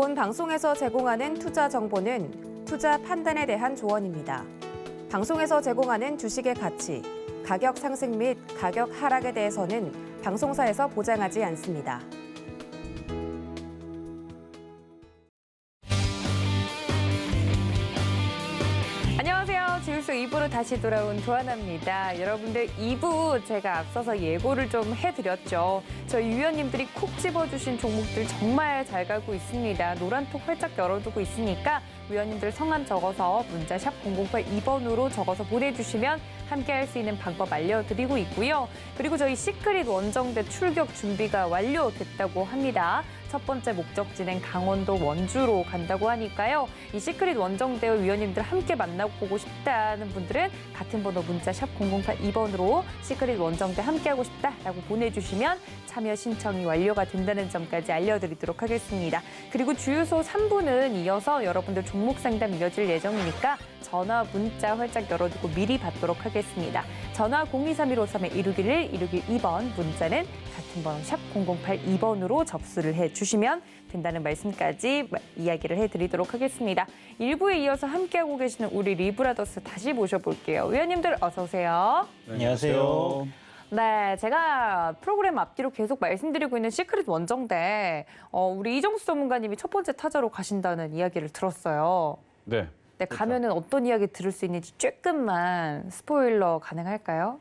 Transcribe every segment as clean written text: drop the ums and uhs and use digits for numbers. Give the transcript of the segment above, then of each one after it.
본 방송에서 제공하는 투자 정보는 투자 판단에 대한 조언입니다. 방송에서 제공하는 주식의 가치, 가격 상승 및 가격 하락에 대해서는 방송사에서 보장하지 않습니다. 안녕하세요. 지울수 2부로 다시 돌아온 조하나입니다. 여러분들 2부 제가 앞서서 예고를 좀 해드렸죠. 저희 위원님들이 콕 집어주신 종목들 정말 잘 가고 있습니다. 노란톡 활짝 열어두고 있으니까 위원님들 성함 적어서 문자 샵 0082번으로 적어서 보내주시면 함께 할 수 있는 방법 알려드리고 있고요. 그리고 저희 시크릿 원정대 출격 준비가 완료됐다고 합니다. 첫 번째 목적지는 강원도 원주로 간다고 하니까요. 이 시크릿 원정대와 위원님들 함께 만나보고 싶다는 분들은 같은 번호 문자 샵 0082번으로 시크릿 원정대 함께하고 싶다라고 보내주시면 참여 신청이 완료가 된다는 점까지 알려드리도록 하겠습니다. 그리고 주유소 3부는 이어서 여러분들 종목 상담 이어질 예정이니까 전화, 문자 활짝 열어두고 미리 받도록 하겠습니다. 전화 023-153-1611, 1612번, 문자는 같은 번호 샵 0082번으로 접수를 해주시면 된다는 말씀까지 이야기를 해드리도록 하겠습니다. 1부에 이어서 함께하고 계시는 우리 리브라더스 다시 모셔볼게요. 위원님들 어서 오세요. 안녕하세요. 네, 제가 프로그램 앞뒤로 계속 말씀드리고 있는 시크릿 원정대 우리 이정수 전문가님이 첫 번째 타자로 가신다는 이야기를 들었어요. 네. 네, 가면은 어떤 이야기 들을 수 있는지 조금만 스포일러 가능할까요?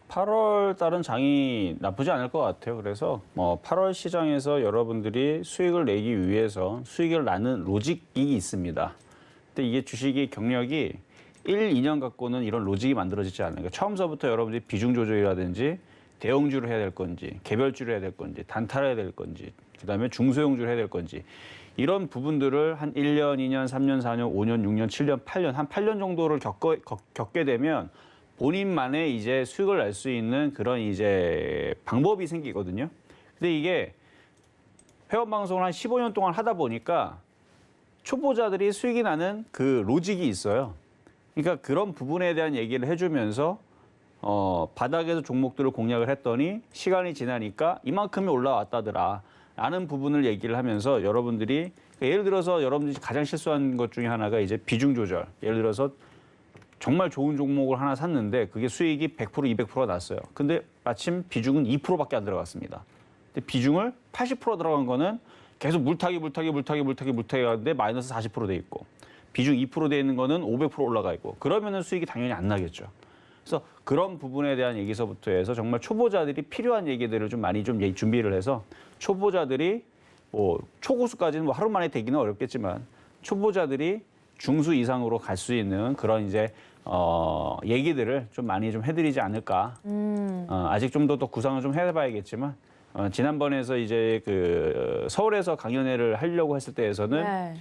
8월 달은 장이 나쁘지 않을 것 같아요. 그래서 8월 시장에서 여러분들이 수익을 내기 위해서 수익을 나는 로직이 있습니다. 근데 이게 주식이 경력이 1, 2년 갖고는 이런 로직이 만들어지지 않아요. 그러니까 처음서부터 여러분들이 비중 조절이라든지 대형주를 해야 될 건지, 개별주를 해야 될 건지, 단타를 해야 될 건지, 그다음에 중소형주를 해야 될 건지 이런 부분들을 한 1년, 2년, 3년, 4년, 5년, 6년, 7년, 8년, 한 8년 정도를 겪게 되면 본인만의 이제 수익을 낼 수 있는 그런 이제 방법이 생기거든요. 근데 이게 회원 방송을 한 15년 동안 하다 보니까 초보자들이 수익이 나는 그 로직이 있어요. 그러니까 그런 부분에 대한 얘기를 해주면서 바닥에서 종목들을 공략을 했더니 시간이 지나니까 이만큼이 올라왔다더라 라는 부분을 얘기를 하면서 여러분들이 예를 들어서 여러분들이 가장 실수한 것 중에 하나가 이제 비중 조절. 예를 들어서 정말 좋은 종목을 하나 샀는데 그게 수익이 100%, 200%가 났어요. 근데 마침 비중은 2%밖에 안 들어갔습니다. 근데 비중을 80% 들어간 거는 계속 물타기 가는데 마이너스 40% 돼 있고 비중 2% 돼 있는 거는 500% 올라가 있고 그러면은 수익이 당연히 안 나겠죠. 그래서 그런 부분에 대한 얘기서부터 해서 정말 초보자들이 필요한 얘기들을 좀 많이 좀 준비를 해서 초보자들이 초고수까지는 하루 만에 되기는 어렵겠지만 초보자들이 중수 이상으로 갈 수 있는 그런 이제 얘기들을 좀 많이 좀 해드리지 않을까. 아직 좀 더 구상을 좀 해봐야겠지만 지난번에서 이제 그 서울에서 강연회를 하려고 했을 때에서는 네.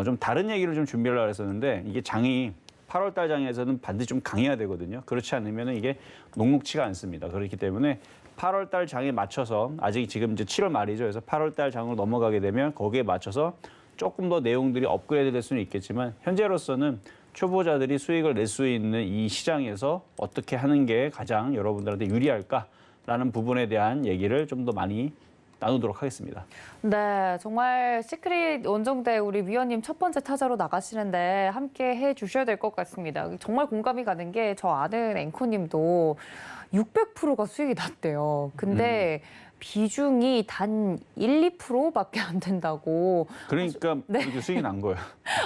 좀 다른 얘기를 좀 준비를 하려 했었는데 이게 장이 8월 달 장에서는 반드시 좀 강해야 되거든요. 그렇지 않으면 이게 녹록치가 않습니다. 그렇기 때문에 8월 달 장에 맞춰서 아직 지금 이제 7월 말이죠. 그래서 8월 달 장으로 넘어가게 되면 거기에 맞춰서 조금 더 내용들이 업그레이드 될 수는 있겠지만 현재로서는 초보자들이 수익을 낼 수 있는 이 시장에서 어떻게 하는 게 가장 여러분들한테 유리할까라는 부분에 대한 얘기를 좀 더 많이 나누도록 하겠습니다. 네, 정말 시크릿 원정대 우리 위원님 첫 번째 타자로 나가시는데 함께 해주셔야 될 것 같습니다. 정말 공감이 가는 게 저 아는 앵커님도 600%가 수익이 났대요. 근데 비중이 단 1, 2%밖에 안 된다고. 그러니까 네. 이렇게 수익이 난 거예요.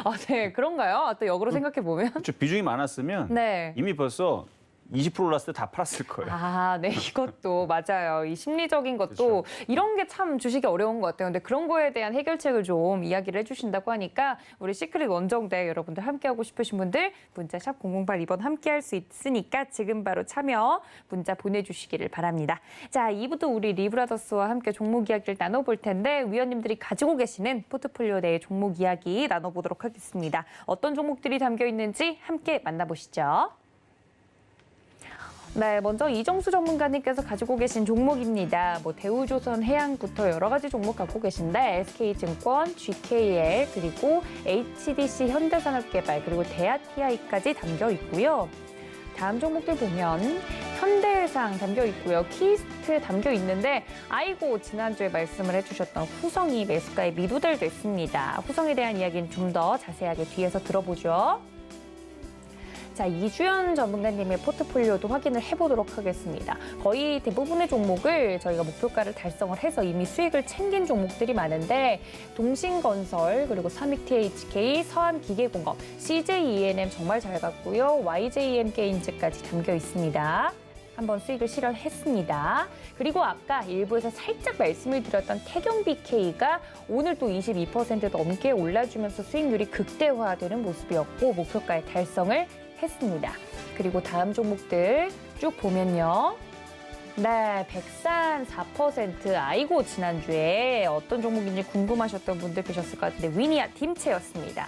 아, 네, 그런가요? 또 역으로 생각해 보면. 그렇죠. 비중이 많았으면 네. 이미 벌써 20% 올랐을 때 다 팔았을 거예요. 아, 네, 이것도 맞아요. 이 심리적인 것도 그렇죠. 이런 게 참 주식이 어려운 것 같아요. 근데 그런 거에 대한 해결책을 좀 이야기를 해주신다고 하니까 우리 시크릿 원정대 여러분들 함께하고 싶으신 분들 문자 샵 0082번 함께할 수 있으니까 지금 바로 참여 문자 보내주시기를 바랍니다. 자, 2부도 우리 리브라더스와 함께 종목 이야기를 나눠볼 텐데 위원님들이 가지고 계시는 포트폴리오 내의 종목 이야기 나눠보도록 하겠습니다. 어떤 종목들이 담겨 있는지 함께 만나보시죠. 네, 먼저 이정수 전문가님께서 가지고 계신 종목입니다. 대우조선 해양부터 여러 가지 종목 갖고 계신데 SK증권, GKL, 그리고 HDC 현대산업개발, 그리고 대아TI까지 담겨 있고요. 다음 종목들 보면 현대해상 담겨 있고요. 키스트 담겨 있는데 아이고 지난주에 말씀을 해주셨던 후성이 매수가에 미도될 됐습니다. 후성에 대한 이야기는 좀 더 자세하게 뒤에서 들어보죠. 자, 이주연 전문가님의 포트폴리오도 확인을 해보도록 하겠습니다. 거의 대부분의 종목을 저희가 목표가를 달성을 해서 이미 수익을 챙긴 종목들이 많은데 동신건설, 그리고 삼익THK, 서한기계공업, CJENM 정말 잘 갔고요. YJM 게임즈까지 담겨 있습니다. 한번 수익을 실현했습니다. 그리고 아까 일부에서 살짝 말씀을 드렸던 태경BK가 오늘 또 22% 넘게 올라주면서 수익률이 극대화되는 모습이었고 목표가의 달성을 했습니다. 그리고 다음 종목들 쭉 보면요. 네, 백산 4%. 아이고 지난주에 어떤 종목인지 궁금하셨던 분들 계셨을 것 같은데 위니아 팀체였습니다.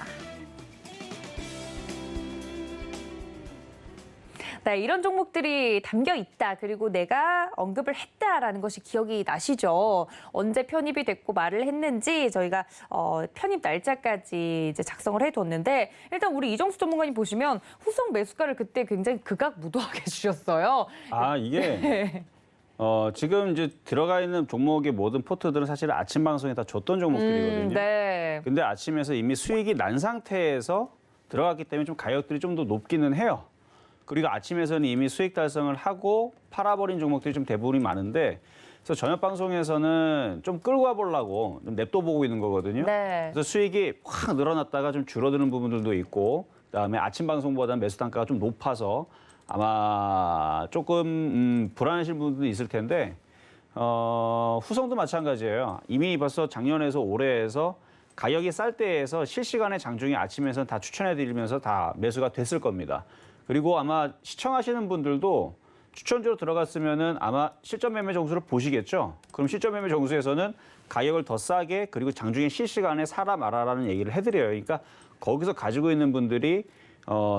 네, 이런 종목들이 담겨 있다. 그리고 내가 언급을 했다라는 것이 기억이 나시죠? 언제 편입이 됐고 말을 했는지 저희가 편입 날짜까지 이제 작성을 해뒀는데 일단 우리 이정수 전문가님 보시면 후성 매수가를 그때 굉장히 극악무도하게 주셨어요. 아, 이게 네. 지금 이제 들어가 있는 종목의 모든 포트들은 사실 아침 방송에 다 줬던 종목들이거든요. 네. 근데 아침에서 이미 수익이 난 상태에서 들어갔기 때문에 좀 가격들이 좀 더 높기는 해요. 그리고 아침에서는 이미 수익 달성을 하고 팔아버린 종목들이 좀 대부분이 많은데 그래서 저녁 방송에서는 좀 끌고 와보려고 좀 냅둬 보고 있는 거거든요. 네. 그래서 수익이 확 늘어났다가 좀 줄어드는 부분들도 있고 그다음에 아침 방송보다 매수 단가가 좀 높아서 아마 조금 불안하신 분들도 있을 텐데 후성도 마찬가지예요. 이미 벌써 작년에서 올해에서 가격이 쌀 때에서 실시간에 장중에 아침에서 다 추천해드리면서 다 매수가 됐을 겁니다. 그리고 아마 시청하시는 분들도 추천주로 들어갔으면은 아마 실전 매매 정수를 보시겠죠. 그럼 실전 매매 정수에서는 가격을 더 싸게 그리고 장중에 실시간에 사라 말아라는 얘기를 해드려요. 그러니까 거기서 가지고 있는 분들이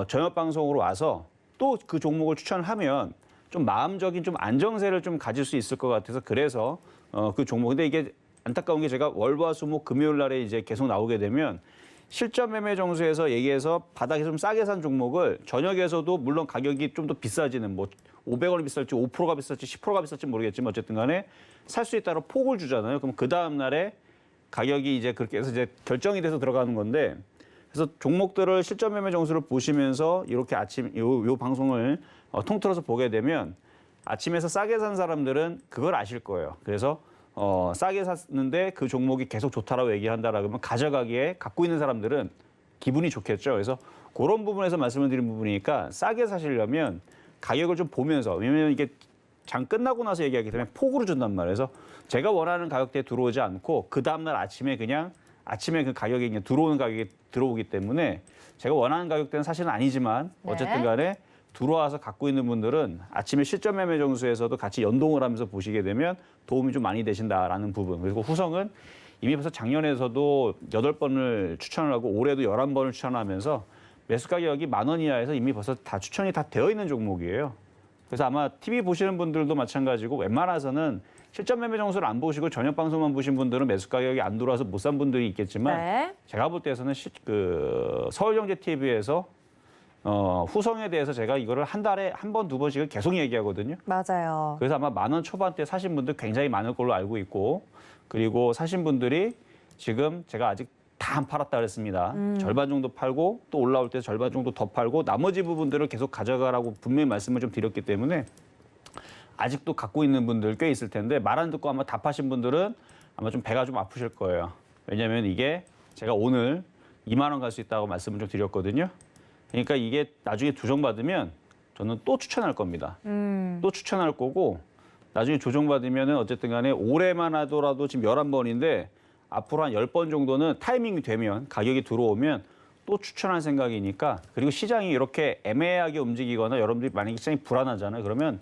저녁 방송으로 와서 또 그 종목을 추천을 하면 좀 마음적인 좀 안정세를 좀 가질 수 있을 것 같아서 그래서 그 종목 근데 이게 안타까운 게 제가 월화수목 금요일 날에 이제 계속 나오게 되면 실전 매매 정수에서 얘기해서 바닥에 좀 싸게 산 종목을 저녁에서도 물론 가격이 좀 더 비싸지는 뭐 500원이 비쌀지 5%가 비쌀지 10%가 비쌀지 모르겠지만 어쨌든 간에 살 수 있다고 폭을 주잖아요. 그럼 그 다음 날에 가격이 이제 그렇게 해서 이제 결정이 돼서 들어가는 건데 그래서 종목들을 실전 매매 정수를 보시면서 이렇게 아침 요 방송을 통틀어서 보게 되면 아침에서 싸게 산 사람들은 그걸 아실 거예요. 그래서 싸게 샀는데 그 종목이 계속 좋다라고 얘기한다라 그러면 가져가기에 갖고 있는 사람들은 기분이 좋겠죠. 그래서 그런 부분에서 말씀을 드린 부분이니까 싸게 사시려면 가격을 좀 보면서 왜냐면 이게 장 끝나고 나서 얘기하기 때문에 폭으로 준단 말이에요. 그래서 제가 원하는 가격대에 들어오지 않고 그 다음날 아침에 그냥 아침에 그 가격이 그냥 들어오는 가격이 들어오기 때문에 제가 원하는 가격대는 사실은 아니지만 어쨌든 간에 들어와서 갖고 있는 분들은 아침에 실전 매매 정수에서도 같이 연동을 하면서 보시게 되면 도움이 좀 많이 되신다라는 부분. 그리고 후성은 이미 벌써 작년에서도 8번을 추천을 하고 올해도 11번을 추천하면서 매수 가격이 10,000원 이하에서 이미 벌써 다 추천이 다 되어 있는 종목이에요. 그래서 아마 TV 보시는 분들도 마찬가지고 웬만해서는 실전 매매 정수를 안 보시고 저녁 방송만 보신 분들은 매수 가격이 안 들어와서 못 산 분들이 있겠지만 네. 제가 볼 때에서는 서울경제TV에서 후성에 대해서 제가 이거를 한 달에 한 번, 두 번씩을 계속 얘기하거든요. 맞아요. 그래서 아마 10,000원 초반대 사신 분들 굉장히 많을 걸로 알고 있고 그리고 사신 분들이 지금 제가 아직 다 안 팔았다 그랬습니다. 절반 정도 팔고 또 올라올 때 절반 정도 더 팔고 나머지 부분들을 계속 가져가라고 분명히 말씀을 좀 드렸기 때문에 아직도 갖고 있는 분들 꽤 있을 텐데 말 안 듣고 아마 다 파신 분들은 아마 좀 배가 좀 아프실 거예요. 왜냐하면 이게 제가 오늘 2만 원 갈 수 있다고 말씀을 좀 드렸거든요. 그러니까 이게 나중에 조정받으면 저는 또 추천할 겁니다. 또 추천할 거고 나중에 조정받으면은 어쨌든 간에 올해만 하더라도 지금 11번인데 앞으로 한 10번 정도는 타이밍이 되면 가격이 들어오면 또 추천할 생각이니까 그리고 시장이 이렇게 애매하게 움직이거나 여러분들이 만약에 시장이 불안하잖아요. 그러면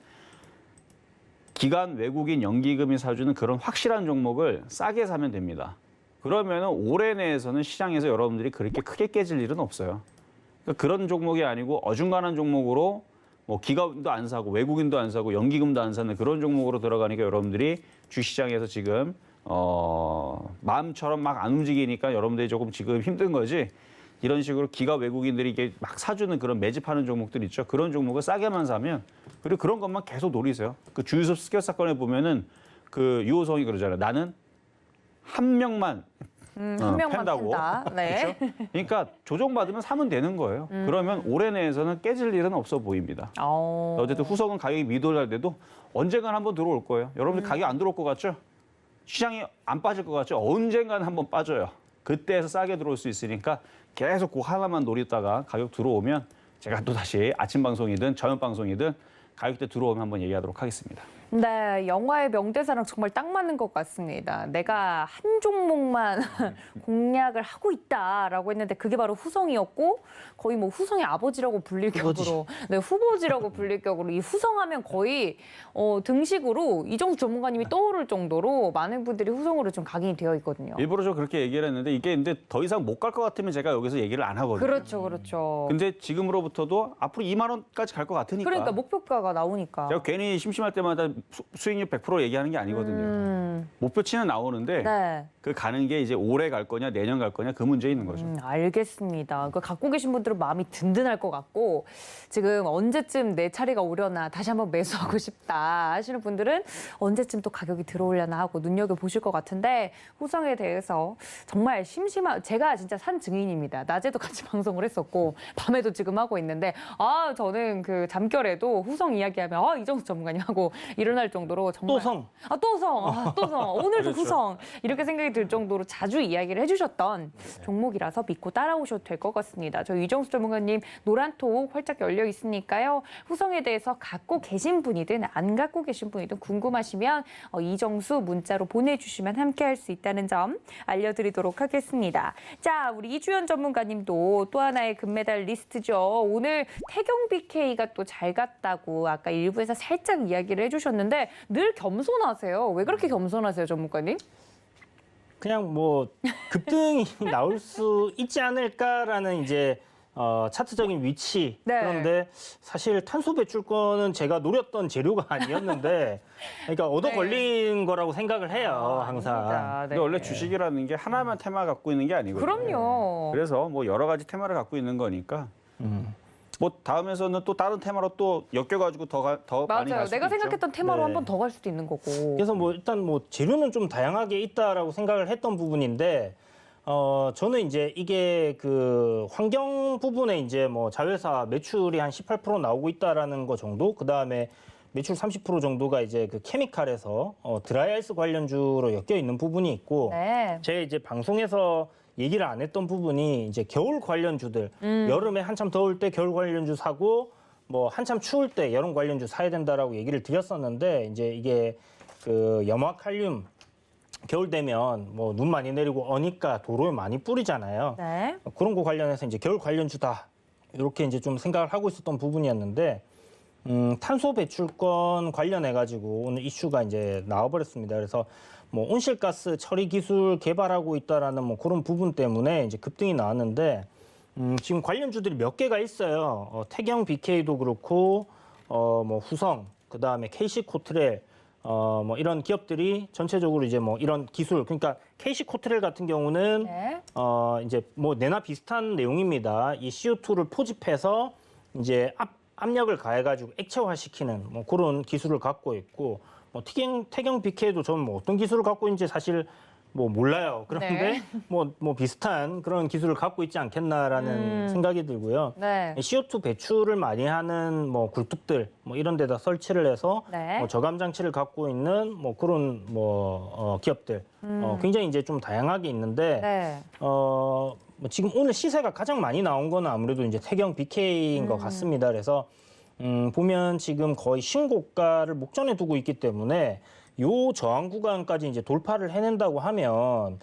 기관 외국인 연기금이 사주는 그런 확실한 종목을 싸게 사면 됩니다. 그러면 올해 내에서는 시장에서 여러분들이 그렇게 크게 깨질 일은 없어요. 그러니까 그런 종목이 아니고 어중간한 종목으로 뭐 기관도 안 사고 외국인도 안 사고 연기금도 안 사는 그런 종목으로 들어가니까 여러분들이 주시장에서 지금 마음처럼 막 안 움직이니까 여러분들이 조금 지금 힘든 거지. 이런 식으로 기가 외국인들이 이게 막 사주는 그런 매집하는 종목들 있죠. 그런 종목을 싸게만 사면 그리고 그런 것만 계속 노리세요. 그 주유소 습격 사건에 보면은 그 유호성이 그러잖아요. 나는 한 명만 한 명만 팬다고. 팬다. 네. 그렇죠? 그러니까 조정받으면 사면 되는 거예요. 그러면 올해 내에서는 깨질 일은 없어 보입니다. 어쨌든 후석은 가격이 미도달돼도 언젠간 한번 들어올 거예요. 여러분들 가격 안 들어올 것 같죠? 시장이 안 빠질 것 같죠? 언젠간 한번 빠져요. 그때에서 싸게 들어올 수 있으니까 계속 그 하나만 노리다가 가격 들어오면 제가 또 다시 아침 방송이든 저녁 방송이든 가격대 들어오면 한번 얘기하도록 하겠습니다. 네, 영화의 명대사랑 정말 딱 맞는 것 같습니다. 내가 한 종목만 공략을 하고 있다라고 했는데 그게 바로 후성이었고 거의 뭐 후성의 아버지라고 불릴 격으로, 네, 후보지라고 불릴 격으로 이 후성하면 거의 등식으로 이정수 전문가님이 떠오를 정도로 많은 분들이 후성으로 좀 각인이 되어 있거든요. 일부러 저 그렇게 얘기를 했는데 이게 근데 더 이상 못 갈 것 같으면 제가 여기서 얘기를 안 하거든요. 그렇죠, 그렇죠. 근데 지금으로부터도 앞으로 2만 원까지 갈 것 같으니까. 그러니까 목표가가 나오니까. 제가 괜히 심심할 때마다 수익률 100% 얘기하는 게 아니거든요. 목표치는 나오는데 네. 그 가는 게 이제 올해 갈 거냐 내년 갈 거냐 그 문제 있는 거죠. 알겠습니다. 그 갖고 계신 분들은 마음이 든든할 것 같고 지금 언제쯤 내 차례가 오려나 다시 한번 매수하고 싶다 하시는 분들은 언제쯤 또 가격이 들어오려나 하고 눈여겨보실 것 같은데 후성에 대해서 정말 제가 진짜 산 증인입니다. 낮에도 같이 방송을 했었고 밤에도 지금 하고 있는데 저는 그 잠결에도 후성 이야기하면 이정수 전문가님 하고 일어날 정도로 정말 또성 오늘도 그렇죠. 후성 이렇게 생각이 들 정도로 자주 이야기를 해주셨던 종목이라서 믿고 따라오셔도 될 것 같습니다. 저 이정수 전문가님 노란톡 활짝 열려 있으니까요. 후성에 대해서 갖고 계신 분이든 안 갖고 계신 분이든 궁금하시면 이정수 문자로 보내주시면 함께할 수 있다는 점 알려드리도록 하겠습니다. 자, 우리 이주연 전문가님도 또 하나의 금메달 리스트죠. 오늘 태경 BK가 또 잘 갔다고 아까 일부에서 살짝 이야기를 해주셨는데 늘 겸손하세요. 왜 그렇게 겸손하세요, 전문가님? 그냥 뭐 급등이 나올 수 있지 않을까라는 이제 차트적인 위치. 네. 그런데 사실 탄소 배출권은 제가 노렸던 재료가 아니었는데 그러니까 얻어 걸린 거라고 생각을 해요, 항상. 아닙니다. 네. 근데 원래 주식이라는 게 하나만 테마 갖고 있는 게 아니거든요. 그럼요. 그래서 뭐 여러 가지 테마를 갖고 있는 거니까 뭐 다음에서는 또 다른 테마로 또 엮여가지고 더 많이 맞아요. 갈 수도 내가 있죠. 생각했던 테마로 네. 한 번 더 갈 수도 있는 거고. 그래서 뭐 일단 뭐 재료는 좀 다양하게 있다라고 생각을 했던 부분인데 저는 이제 이게 그 환경 부분에 이제 뭐 자회사 매출이 한 18% 나오고 있다라는 거 정도, 그 다음에 매출 30% 정도가 이제 그 케미칼에서 드라이아이스 관련주로 엮여 있는 부분이 있고, 네. 제가 이제 방송에서 얘기를 안 했던 부분이 이제 겨울 관련주들, 여름에 한참 더울 때 겨울 관련주 사고 뭐 한참 추울 때 여름 관련주 사야 된다라고 얘기를 드렸었는데, 이제 이게 그 염화칼륨 겨울 되면 뭐 눈 많이 내리고 어니까 도로에 많이 뿌리잖아요. 네. 그런 거 관련해서 이제 겨울 관련주다 이렇게 이제 좀 생각을 하고 있었던 부분이었는데, 탄소 배출권 관련해 가지고 오늘 이슈가 이제 나와버렸습니다. 그래서 뭐 온실가스 처리 기술 개발하고 있다라는 뭐 그런 부분 때문에 이제 급등이 나왔는데, 지금 관련주들이 몇 개가 있어요. 태경 BK도 그렇고 뭐 후성, 그 다음에 KC 코트렐, 뭐 이런 기업들이 전체적으로 이제 뭐 이런 기술, 그러니까 KC 코트렐 같은 경우는 네. 이제 뭐 내나 비슷한 내용입니다. 이 CO2를 포집해서 이제 압력을 가해가지고 액체화시키는 뭐 그런 기술을 갖고 있고, 뭐 태경 BK도 저는 뭐 어떤 기술을 갖고 있는지 사실 뭐 몰라요. 그런데 네. 뭐 비슷한 그런 기술을 갖고 있지 않겠나라는 생각이 들고요. 네. CO2 배출을 많이 하는 뭐 굴뚝들 뭐 이런 데다 설치를 해서 네. 뭐 저감 장치를 갖고 있는 뭐 그런 뭐 기업들 굉장히 이제 좀 다양하게 있는데, 네. 뭐 지금 오늘 시세가 가장 많이 나온 거는 아무래도 이제 태경 BK인 것 같습니다. 그래서 보면 지금 거의 신고가를 목전에 두고 있기 때문에 요 저항 구간까지 이제 돌파를 해낸다고 하면,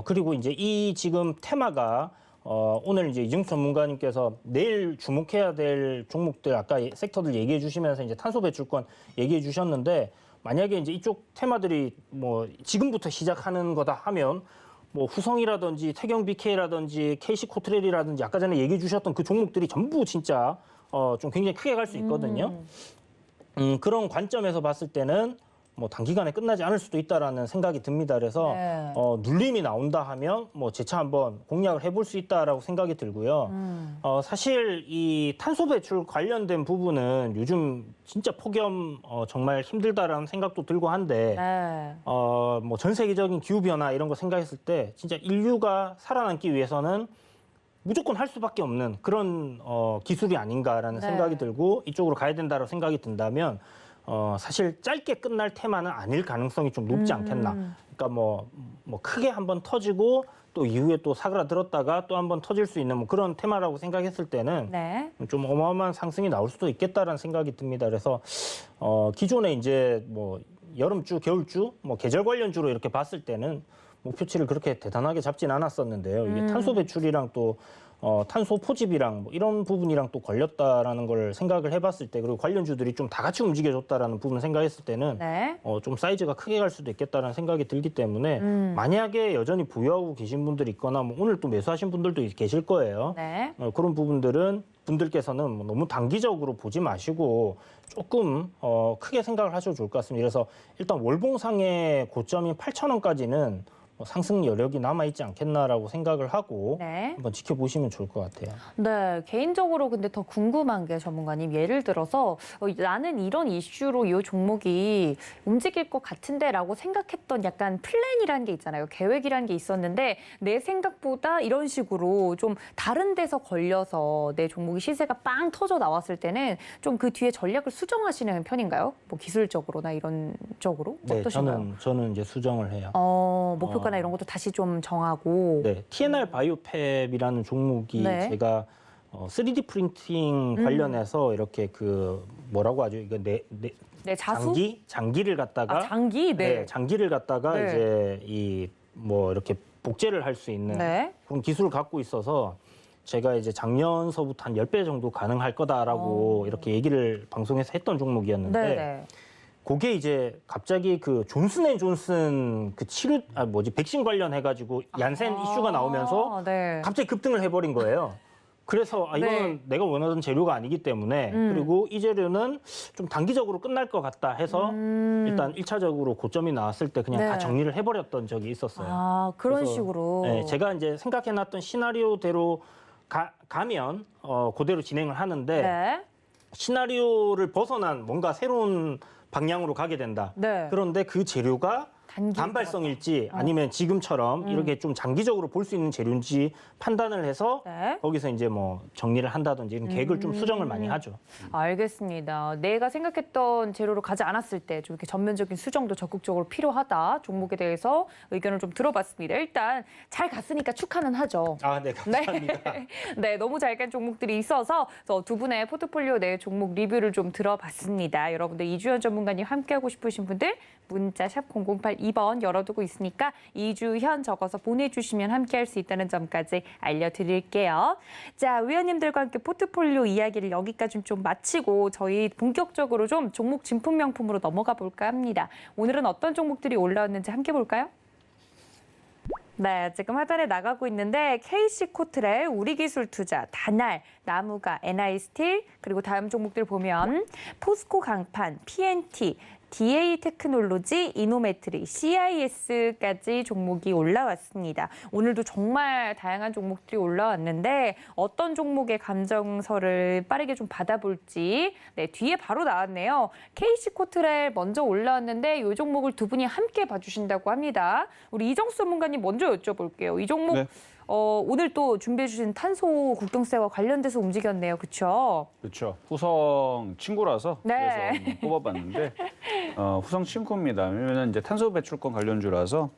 그리고 이제 이 지금 테마가 오늘 이제 이정수 전문가님께서 내일 주목해야 될 종목들, 아까 섹터들 얘기해 주시면서 이제 탄소 배출권 얘기해 주셨는데, 만약에 이제 이쪽 테마들이 뭐 지금부터 시작하는 거다 하면 뭐 후성이라든지 태경 BK라든지 KC 코트렐이라든지 아까 전에 얘기해 주셨던 그 종목들이 전부 진짜 좀 굉장히 크게 갈 수 있거든요. 그런 관점에서 봤을 때는 뭐 단기간에 끝나지 않을 수도 있다라는 생각이 듭니다. 그래서 네. 눌림이 나온다 하면 뭐 재차 한번 공략을 해볼 수 있다라고 생각이 들고요. 사실 이 탄소 배출 관련된 부분은 요즘 진짜 폭염 정말 힘들다라는 생각도 들고 한데 네. 뭐 전 세계적인 기후 변화 이런 거 생각했을 때 진짜 인류가 살아남기 위해서는 무조건 할 수밖에 없는 그런 기술이 아닌가라는 네. 생각이 들고 이쪽으로 가야 된다고 생각이 든다면 사실 짧게 끝날 테마는 아닐 가능성이 좀 높지 않겠나. 그러니까 뭐 크게 한번 터지고 또 이후에 또 사그라들었다가 또 한번 터질 수 있는 뭐 그런 테마라고 생각했을 때는 네. 좀 어마어마한 상승이 나올 수도 있겠다라는 생각이 듭니다. 그래서 기존에 이제 뭐 여름주, 겨울주, 뭐 계절 관련주로 이렇게 봤을 때는 목표치를 그렇게 대단하게 잡진 않았었는데요. 이게 탄소 배출이랑 또 탄소 포집이랑 뭐 이런 부분이랑 또 걸렸다라는 걸 생각을 해봤을 때 그리고 관련주들이 좀 다 같이 움직여줬다라는 부분을 생각했을 때는 네. 좀 사이즈가 크게 갈 수도 있겠다라는 생각이 들기 때문에 만약에 여전히 보유하고 계신 분들이 있거나 뭐 오늘 또 매수하신 분들도 계실 거예요. 네. 그런 분들께서는 뭐 너무 단기적으로 보지 마시고 조금 크게 생각을 하셔도 좋을 것 같습니다. 그래서 일단 월봉상의 고점인 8,000원까지는 상승 여력이 남아있지 않겠나라고 생각을 하고 네. 한번 지켜보시면 좋을 것 같아요. 네, 개인적으로 근데 더 궁금한 게 전문가님, 예를 들어서 나는 이런 이슈로 이 종목이 움직일 것 같은데라고 생각했던 약간 플랜이라는 게 있잖아요. 계획이라는 게 있었는데 내 생각보다 이런 식으로 좀 다른 데서 걸려서 내 종목이 시세가 빵 터져 나왔을 때는 좀 그 뒤에 전략을 수정하시는 편인가요? 뭐 기술적으로나 이런 쪽으로? 네, 어떠신가요? 저는 이제 수정을 해요. 목표가나 이런 것도 다시 좀 정하고. 네, TNR 바이오팹이라는 종목이 네. 제가 3D 프린팅 관련해서 이렇게 그 뭐라고 하죠? 이거 네, 자수? 장기를 갖다가 장기? 네. 장기를 갖다가 네. 이제 이 뭐 이렇게 복제를 할 수 있는 네. 그런 기술을 갖고 있어서 제가 이제 작년서부터 한 10배 정도 가능할 거다라고 이렇게 얘기를 방송에서 했던 종목이었는데 네. 그게 이제 갑자기 그 존슨앤존슨 그 백신 관련해가지고 얀센 이슈가 나오면서 네. 갑자기 급등을 해버린 거예요. 그래서 이거는 네. 내가 원하던 재료가 아니기 때문에 그리고 이 재료는 좀 단기적으로 끝날 것 같다 해서 일단 1차적으로 고점이 나왔을 때 그냥 네. 다 정리를 해버렸던 적이 있었어요. 그런 그래서, 식으로. 네, 제가 이제 생각해놨던 시나리오대로 가면 그대로 진행을 하는데 네. 시나리오를 벗어난 뭔가 새로운 방향으로 가게 된다. 네. 그런데 그 재료가 단발성일지 아니면 지금처럼 이렇게 좀 장기적으로 볼 수 있는 재료인지 판단을 해서 네. 거기서 이제 뭐 정리를 한다든지 이런 계획을 좀 수정을 많이 하죠. 알겠습니다. 내가 생각했던 재료로 가지 않았을 때 좀 이렇게 전면적인 수정도 적극적으로 필요하다. 종목에 대해서 의견을 좀 들어봤습니다. 일단 잘 갔으니까 축하는 하죠. 네, 감사합니다. 네, 너무 잘 간 종목들이 있어서 두 분의 포트폴리오 내 종목 리뷰를 좀 들어봤습니다. 여러분들 이주연 전문가님 함께하고 싶으신 분들 문자 샵 0082번 열어두고 있으니까 이주현 적어서 보내주시면 함께할 수 있다는 점까지 알려드릴게요. 자, 위원님들과 함께 포트폴리오 이야기를 여기까지 좀 마치고 저희 본격적으로 좀 종목 진품 명품으로 넘어가 볼까 합니다. 오늘은 어떤 종목들이 올라왔는지 함께 볼까요? 네, 지금 하단에 나가고 있는데 KC코트렐, 우리기술투자, 다날, 나무가, NI스틸, 그리고 다음 종목들 보면 포스코 강판, PNT, DA테크놀로지, 이노메트리, CIS까지 종목이 올라왔습니다. 오늘도 정말 다양한 종목들이 올라왔는데 어떤 종목의 감정서를 빠르게 좀 받아볼지 뒤에 바로 나왔네요. KC코트렐 먼저 올라왔는데 이 종목을 두 분이 함께 봐주신다고 합니다. 우리 이정수 전문가님 먼저 여쭤볼게요. 이 종목 네. 오늘 또 준비해 주신 탄소 국경세와 관련돼서 움직였네요. 그렇죠? 그렇죠. 후성 친구라서 네. 그래서 한번 뽑아봤는데 후성 친구입니다. 왜냐면 이제 탄소 배출권 관련주라서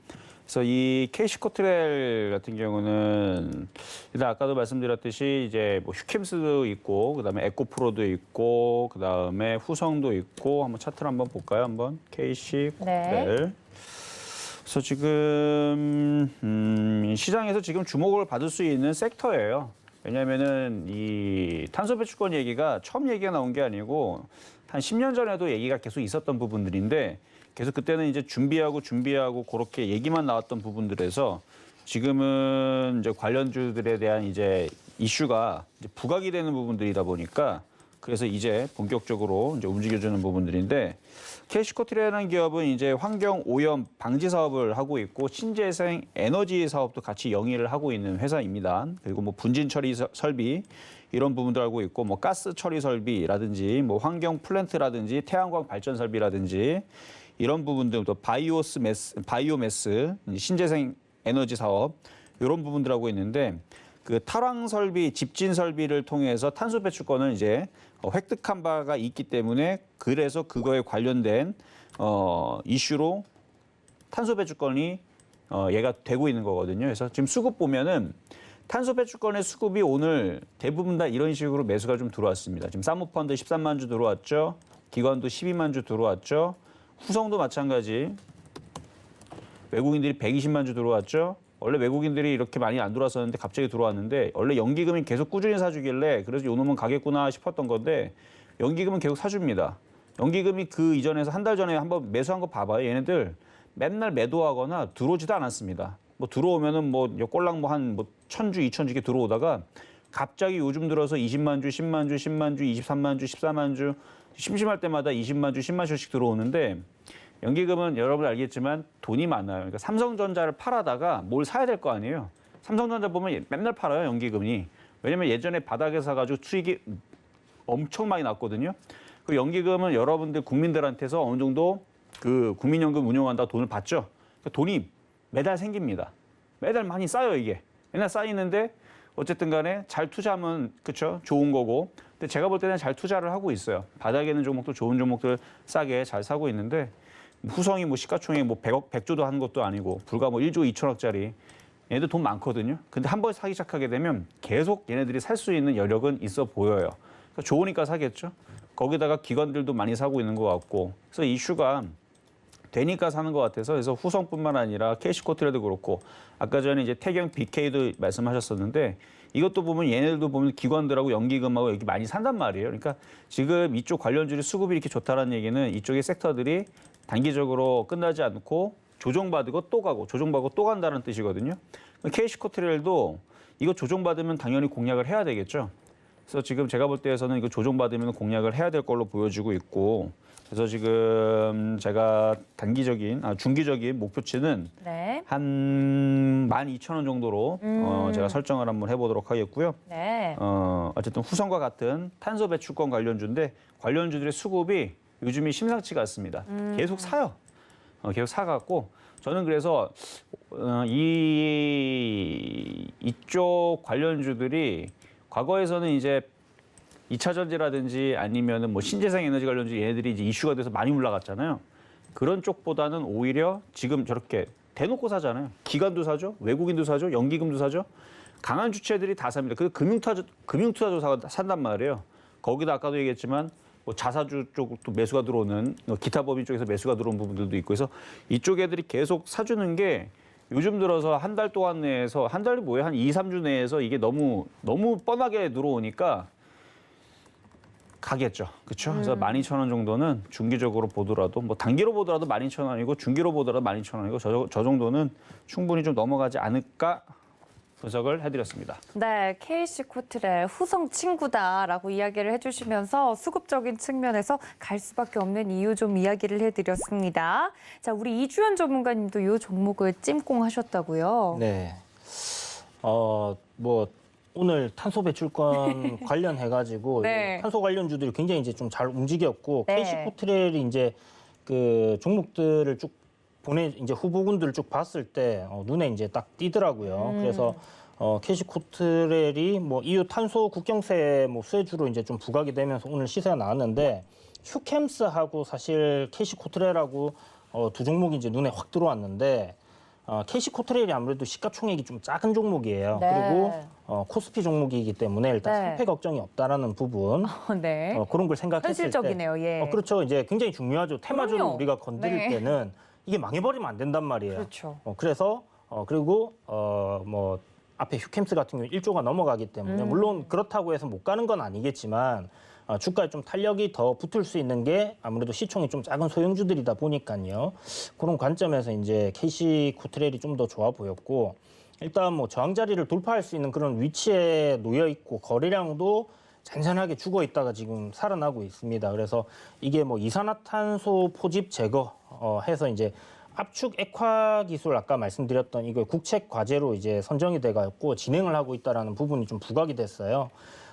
그래서 이 KC코트렐 같은 경우는 일단 아까도 말씀드렸듯이 이제 뭐 휴캠스도 있고 그다음에 에코프로도 있고 그다음에 후성도 있고 한번 차트를 한번 볼까요? 한번 KC코트렐. 네. 그래서 지금 시장에서 지금 주목을 받을 수 있는 섹터예요. 왜냐하면은 이 탄소 배출권 얘기가 처음 얘기가 나온 게 아니고 한 10년 전에도 얘기가 계속 있었던 부분들인데 계속 그때는 이제 준비하고 그렇게 얘기만 나왔던 부분들에서 지금은 이제 관련주들에 대한 이제 이슈가 이제 부각이 되는 부분들이다 보니까 그래서 이제 본격적으로 이제 움직여주는 부분들인데 캐시코트라는 기업은 이제 환경 오염 방지 사업을 하고 있고 신재생 에너지 사업도 같이 영위를 하고 있는 회사입니다. 그리고 뭐 분진 처리 설비 이런 부분도 알고 있고 뭐 가스 처리 설비라든지 뭐 환경 플랜트라든지 태양광 발전 설비라든지 이런 부분들 또 바이오매스 신재생 에너지 사업 이런 부분들 하고 있는데 그 탈황 설비, 집진 설비를 통해서 탄소 배출권을 이제 획득한 바가 있기 때문에 그래서 그거에 관련된 이슈로 탄소 배출권이 얘가 되고 있는 거거든요. 그래서 지금 수급 보면은 탄소 배출권의 수급이 오늘 대부분 다 이런 식으로 매수가 좀 들어왔습니다. 지금 사모펀드 13만 주 들어왔죠. 기관도 12만 주 들어왔죠. 후성도 마찬가지. 외국인들이 120만 주 들어왔죠. 원래 외국인들이 이렇게 많이 안 들어왔었는데 갑자기 들어왔는데 원래 연기금이 계속 꾸준히 사주길래 그래서 요 놈은 가겠구나 싶었던 건데 연기금은 계속 사줍니다. 연기금이 그 이전에서 한 달 전에 한번 매수한 거 봐봐요. 얘네들 맨날 매도하거나 들어오지도 않았습니다. 뭐 들어오면은 뭐 꼴랑 뭐 한 뭐 1000주, 2000주 이렇게 들어오다가 갑자기 요즘 들어서 20만 주, 10만 주, 10만 주, 23만 주, 14만 주 심심할 때마다 20만 주, 10만 주씩 들어오는데 연기금은 여러분 알겠지만 돈이 많아요. 그러니까 삼성전자를 팔아다가 뭘 사야 될 거 아니에요. 삼성전자 보면 맨날 팔아요, 연기금이. 왜냐면 예전에 바닥에 사가지고 수익이 엄청 많이 났거든요. 그 연기금은 여러분들 국민들한테서 어느 정도 그 국민연금 운용한다 돈을 받죠. 그러니까 돈이 매달 생깁니다. 매달 많이 쌓여요, 이게. 맨날 쌓이는데 어쨌든 간에 잘 투자하면 그렇죠, 좋은 거고. 근데 제가 볼 때는 잘 투자를 하고 있어요. 바닥에 있는 종목도 좋은 종목들 싸게 잘 사고 있는데 후성이 뭐 시가총액 뭐 100조도 하는 것도 아니고 불과 뭐 1조 2천억짜리 얘네들 돈 많거든요. 근데 한 번 사기 시작하게 되면 계속 얘네들이 살 수 있는 여력은 있어 보여요. 그러니까 좋으니까 사겠죠. 거기다가 기관들도 많이 사고 있는 것 같고 그래서 이슈가 되니까 사는 것 같아서 그래서 후성뿐만 아니라 캐시코트라도 그렇고 아까 전에 이제 태경 BK도 말씀하셨었는데 이것도 보면 얘네들도 보면 기관들하고 연기금하고 여기 많이 산단 말이에요. 그러니까 지금 이쪽 관련주의 수급이 이렇게 좋다는 얘기는 이쪽의 섹터들이 단기적으로 끝나지 않고 조정받고 또 가고 조정받고 또 간다는 뜻이거든요. 캐시코트레일도 이거 조정받으면 당연히 공략을 해야 되겠죠. 그래서 지금 제가 볼 때에서는 이거 조정받으면 공략을 해야 될 걸로 보여지고 있고 그래서 지금 제가 중기적인 목표치는 네. 한 12,000원 정도로 제가 설정을 한번 해보도록 하겠고요. 네. 어쨌든 후성과 같은 탄소 배출권 관련주인데 관련주들의 수급이 요즘이 심상치가 않습니다. 계속 사요. 계속 사갖고 저는 그래서 이쪽 관련주들이 과거에서는 이제 2차 전지라든지 아니면은 뭐 신재생 에너지 관련주 얘네들이 이제 이슈가 돼서 많이 올라갔잖아요. 그런 쪽보다는 오히려 지금 저렇게 대놓고 사잖아요. 기관도 사죠, 외국인도 사죠, 연기금도 사죠. 강한 주체들이 다 삽니다. 그 금융투자조사가 산단 말이에요. 거기다 아까도 얘기했지만 뭐 자사주 쪽도 매수가 들어오는 기타 법인 쪽에서 매수가 들어온 부분들도 있고 해서 이쪽 애들이 계속 사주는 게 요즘 들어서 한 달 동안 내에서 한 달이 뭐예요? 한 2, 3주 내에서 이게 너무 뻔하게 들어오니까 가겠죠. 그렇죠? 그래서 12,000원 정도는 중기적으로 보더라도 뭐 단기로 보더라도 12,000원이고 중기로 보더라도 12,000원이고 저 정도는 충분히 좀 넘어가지 않을까 분석을 해드렸습니다. 네, 캐시코트레일 후성 친구다라고 이야기를 해주시면서 수급적인 측면에서 갈 수밖에 없는 이유 좀 이야기를 해드렸습니다. 자, 우리 이주연 전문가님도 이 종목을 찜공하셨다고요? 네. 뭐 오늘 탄소 배출권 관련해가지고 네. 탄소 관련주들이 굉장히 이제 좀 잘 움직였고 네. 캐시코트레일이 이제 그 종목들을 쭉 이제 후보군들을 쭉 봤을 때 눈에 이제 딱 띄더라고요. 그래서 캐시코트레일이 뭐 EU 탄소 국경세 뭐 수혜주로 이제 좀 부각이 되면서 오늘 시세가 나왔는데 휴캠스하고 사실 캐시코트레일하고 두 종목이 이제 눈에 확 들어왔는데 캐시코트레일이 아무래도 시가총액이 좀 작은 종목이에요. 네. 그리고 코스피 종목이기 때문에 일단 네. 상패 걱정이 없다라는 부분 네. 그런 걸 생각했을 현실적이네요. 때 예. 그렇죠. 이제 굉장히 중요하죠. 테마주를 그럼요. 우리가 건드릴 네. 때는 이게 망해버리면 안 된단 말이에요. 그렇죠. 그래서 그리고 뭐 앞에 휴캠스 같은 경우 1조가 넘어가기 때문에 물론 그렇다고 해서 못 가는 건 아니겠지만 주가에 좀 탄력이 더 붙을 수 있는 게 아무래도 시총이 좀 작은 소형주들이다 보니까요. 그런 관점에서 이제 캐시코트레일이 좀 더 좋아 보였고 일단 뭐 저항 자리를 돌파할 수 있는 그런 위치에 놓여 있고 거래량도 잔잔하게 죽어 있다가 지금 살아나고 있습니다. 그래서 이게 뭐 이산화탄소 포집 제거 해서 이제 압축 액화 기술 아까 말씀드렸던 이거 국책 과제로 이제 선정이 돼 갖고 진행을 하고 있다라는 부분이 좀 부각이 됐어요.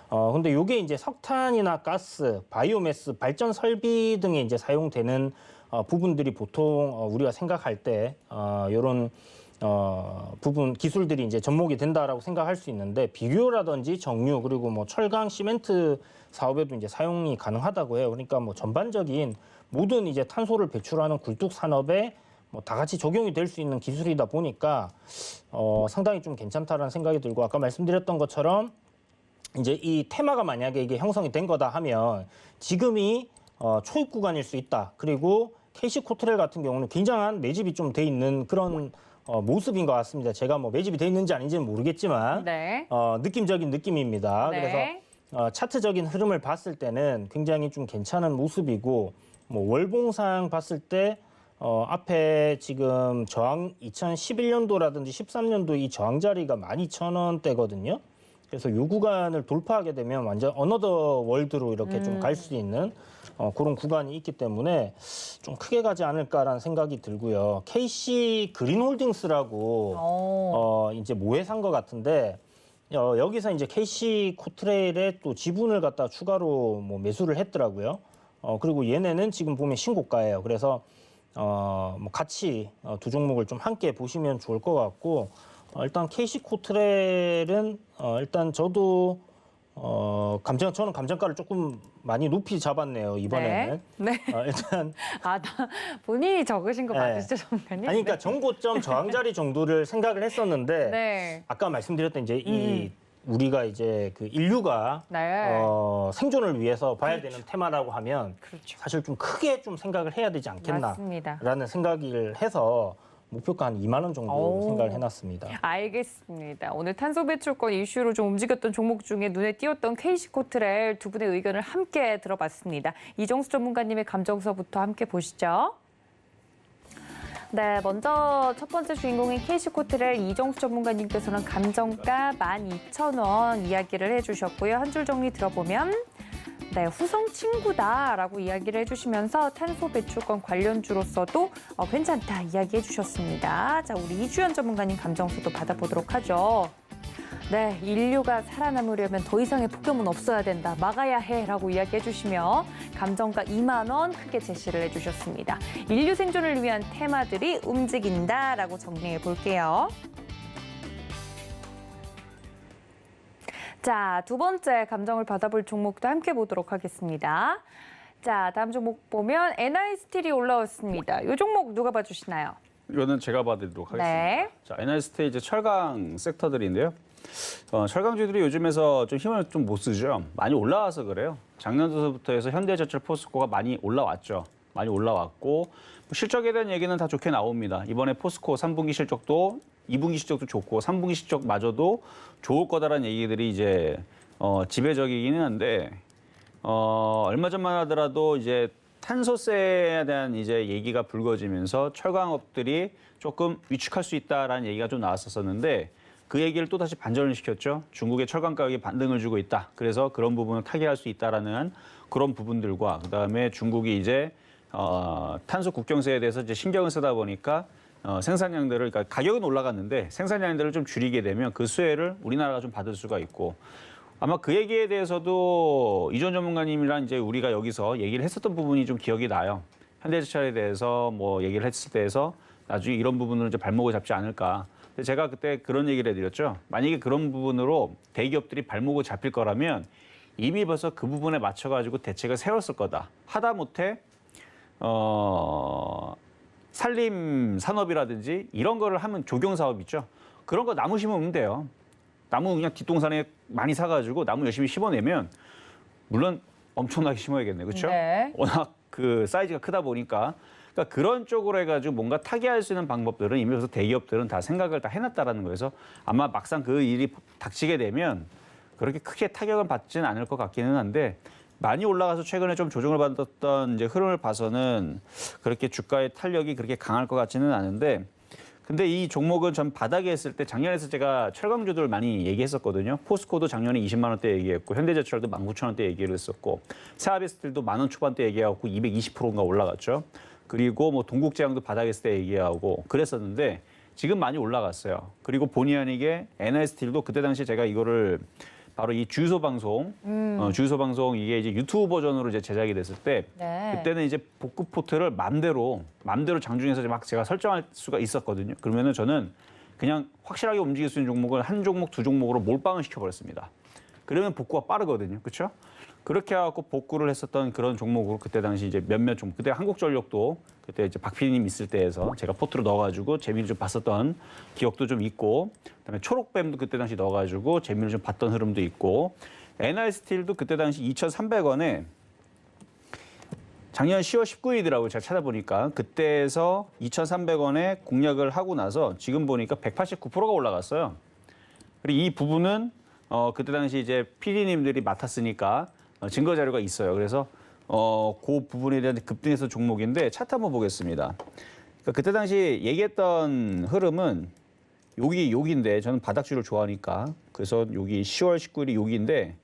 근데 이게 이제 석탄이나 가스, 바이오매스 발전 설비 등에 이제 사용되는 부분들이 보통 우리가 생각할 때 이런 부분 기술들이 이제 접목이 된다라고 생각할 수 있는데 비료라든지 정유 그리고 뭐 철강, 시멘트 사업에도 이제 사용이 가능하다고 해요. 그러니까 뭐 전반적인 모든 이제 탄소를 배출하는 굴뚝 산업에 뭐 다 같이 적용이 될 수 있는 기술이다 보니까 상당히 좀 괜찮다라는 생각이 들고 아까 말씀드렸던 것처럼 이제 이 테마가 만약에 이게 형성이 된 거다 하면 지금이 초입 구간일 수 있다. 그리고 KC 코트레일 같은 경우는 굉장한 매집이 좀 돼 있는 그런 모습인 것 같습니다. 제가 뭐 매집이 돼 있는지 아닌지는 모르겠지만 네. 느낌적인 느낌입니다. 네. 그래서 차트적인 흐름을 봤을 때는 굉장히 좀 괜찮은 모습이고 뭐 월봉상 봤을 때 앞에 지금 저항 2011년도라든지 13년도 이 저항 자리가 12,000원대거든요. 그래서 이 구간을 돌파하게 되면 완전 어너더 월드로 이렇게 좀 갈 수 있는 그런 구간이 있기 때문에 좀 크게 가지 않을까라는 생각이 들고요. KC 그린홀딩스라고 이제 모회사인 것 같은데 여기서 이제 KC 코트레일에 또 지분을 갖다 추가로 뭐 매수를 했더라고요. 그리고 얘네는 지금 보면 신고가예요. 그래서 뭐 같이 두 종목을 좀 함께 보시면 좋을 것 같고 일단 KC 코트레일은 일단 저도 저는 감정가를 조금 많이 높이 잡았네요 이번에는. 네. 일단 본인이 적으신 거 네. 맞으시죠, 전문가님? 아니 그러니까 정고점 저항 자리 정도를 생각을 했었는데 네. 아까 말씀드렸던 이제 이 우리가 이제 그 인류가 네. 생존을 위해서 봐야 되는 테마라고 하면 그렇죠. 사실 좀 크게 좀 생각을 해야 되지 맞습니다. 않겠나라는 생각을 해서 목표가 한 2만 원 정도 생각을 해놨습니다. 알겠습니다. 오늘 탄소 배출권 이슈로 좀 움직였던 종목 중에 눈에 띄었던 KC 코트레일 두 분의 의견을 함께 들어봤습니다. 이정수 전문가님의 감정서부터 함께 보시죠. 네, 먼저 첫 번째 주인공인 KC 코트레일 이정수 전문가님께서는 감정가 12,000원 이야기를 해주셨고요. 한 줄 정리 들어보면 네, 후성 친구다라고 이야기를 해주시면서 탄소 배출권 관련주로서도 괜찮다 이야기해 주셨습니다. 자, 우리 이주연 전문가님 감정수도 받아보도록 하죠. 네, 인류가 살아남으려면 더 이상의 폭염은 없어야 된다, 막아야 해라고 이야기해 주시며 감정가 2만 원 크게 제시를 해주셨습니다. 인류 생존을 위한 테마들이 움직인다라고 정리해 볼게요. 자, 두 번째 감정을 받아볼 종목도 함께 보도록 하겠습니다. 자, 다음 종목 보면 NI스틸이 올라왔습니다. 이 종목 누가 봐주시나요? 이거는 제가 봐드리도록 하겠습니다. 네. 자, NI스틸 이제 철강 섹터들인데요. 철강주들이 요즘에서 좀 힘을 좀 못 쓰죠. 많이 올라와서 그래요. 작년도부터 해서 현대제철, 포스코가 많이 올라왔죠. 많이 올라왔고 뭐 실적에 대한 얘기는 다 좋게 나옵니다. 이번에 포스코 3분기 실적도 2분기 실적도 좋고 3분기 실적마저도 좋을 거다라는 얘기들이 이제 지배적이기는 한데 얼마 전만 하더라도 이제 탄소세에 대한 이제 얘기가 불거지면서 철강업들이 조금 위축할 수 있다라는 얘기가 좀 나왔었는데 그 얘기를 또 다시 반전을 시켰죠. 중국의 철강 가격이 반등을 주고 있다. 그래서 그런 부분을 타개할 수 있다라는 그런 부분들과 그다음에 중국이 이제 탄소 국경세에 대해서 이제 신경을 쓰다 보니까 생산량들을 그러니까 가격은 올라갔는데 생산량들을 좀 줄이게 되면 그 수혜를 우리나라가 좀 받을 수가 있고 아마 그 얘기에 대해서도 이전 전문가님이랑 이제 우리가 여기서 얘기를 했었던 부분이 좀 기억이 나요. 현대제철에 대해서 뭐 얘기를 했을 때에서 나중에 이런 부분으로 이제 발목을 잡지 않을까. 근데 제가 그때 그런 얘기를 해드렸죠. 만약에 그런 부분으로 대기업들이 발목을 잡힐 거라면 이미 벌써 그 부분에 맞춰가지고 대책을 세웠을 거다. 하다못해 산림 산업이라든지 이런 거를 하면 조경 사업 있죠. 그런 거 나무 심으면 돼요. 나무 그냥 뒷동산에 많이 사가지고 나무 열심히 심어내면 물론 엄청나게 심어야겠네, 그렇죠? 네. 워낙 그 사이즈가 크다 보니까 그러니까 그런 쪽으로 해가지고 뭔가 타개할 수 있는 방법들은 이미 벌써 대기업들은 다 생각을 다 해놨다라는 거여서 아마 막상 그 일이 닥치게 되면 그렇게 크게 타격은 받지는 않을 것 같기는 한데. 많이 올라가서 최근에 좀 조정을 받았던 이제 흐름을 봐서는 그렇게 주가의 탄력이 그렇게 강할 것 같지는 않은데 근데 이 종목은 전 바닥에 했을 때 작년에서 제가 철강주들 많이 얘기했었거든요. 포스코도 작년에 20만 원대 얘기했고 현대제철도 19,000원대 얘기를 했었고 세아비스틸도 10,000원 초반대 얘기하고 220%인가 올라갔죠. 그리고 뭐 동국제약도 바닥에 있을 때 얘기하고 그랬었는데 지금 많이 올라갔어요. 그리고 본의 아니게 NI스틸도 그때 당시 제가 이거를 바로 이 주유소 방송, 주유소 방송 이게 이제 유튜브 버전으로 이제 제작이 됐을 때 네. 그때는 이제 복급 포트를 맘대로 장중에서 막 제가 설정할 수가 있었거든요. 그러면은 저는 그냥 확실하게 움직일 수 있는 종목을 한 종목, 두 종목으로 몰빵을 시켜버렸습니다. 그러면 복구가 빠르거든요. 그렇죠? 그렇게 해갖고 복구를 했었던 그런 종목으로 그때 당시 이제 몇몇 종목, 그때 한국전력도 그때 이제 박 PD님 있을 때에서 제가 포트로 넣어가지고 재미를 좀 봤었던 기억도 좀 있고, 그다음에 초록뱀도 그때 당시 넣어가지고 재미를 좀 봤던 흐름도 있고, NI스틸도 그때 당시 2,300원에 작년 10월 19일이라고 제가 찾아보니까 그때에서 2,300원에 공략을 하고 나서 지금 보니까 189%가 올라갔어요. 그리고 이 부분은 그때 당시 이제 PD님들이 맡았으니까 증거 자료가 있어요. 그래서 그 부분에 대한 급등해서 종목인데 차트 한번 보겠습니다. 그러니까 그때 당시 얘기했던 흐름은 여기인데 저는 바닥주를 좋아하니까 그래서 여기 10월 19일이 여기인데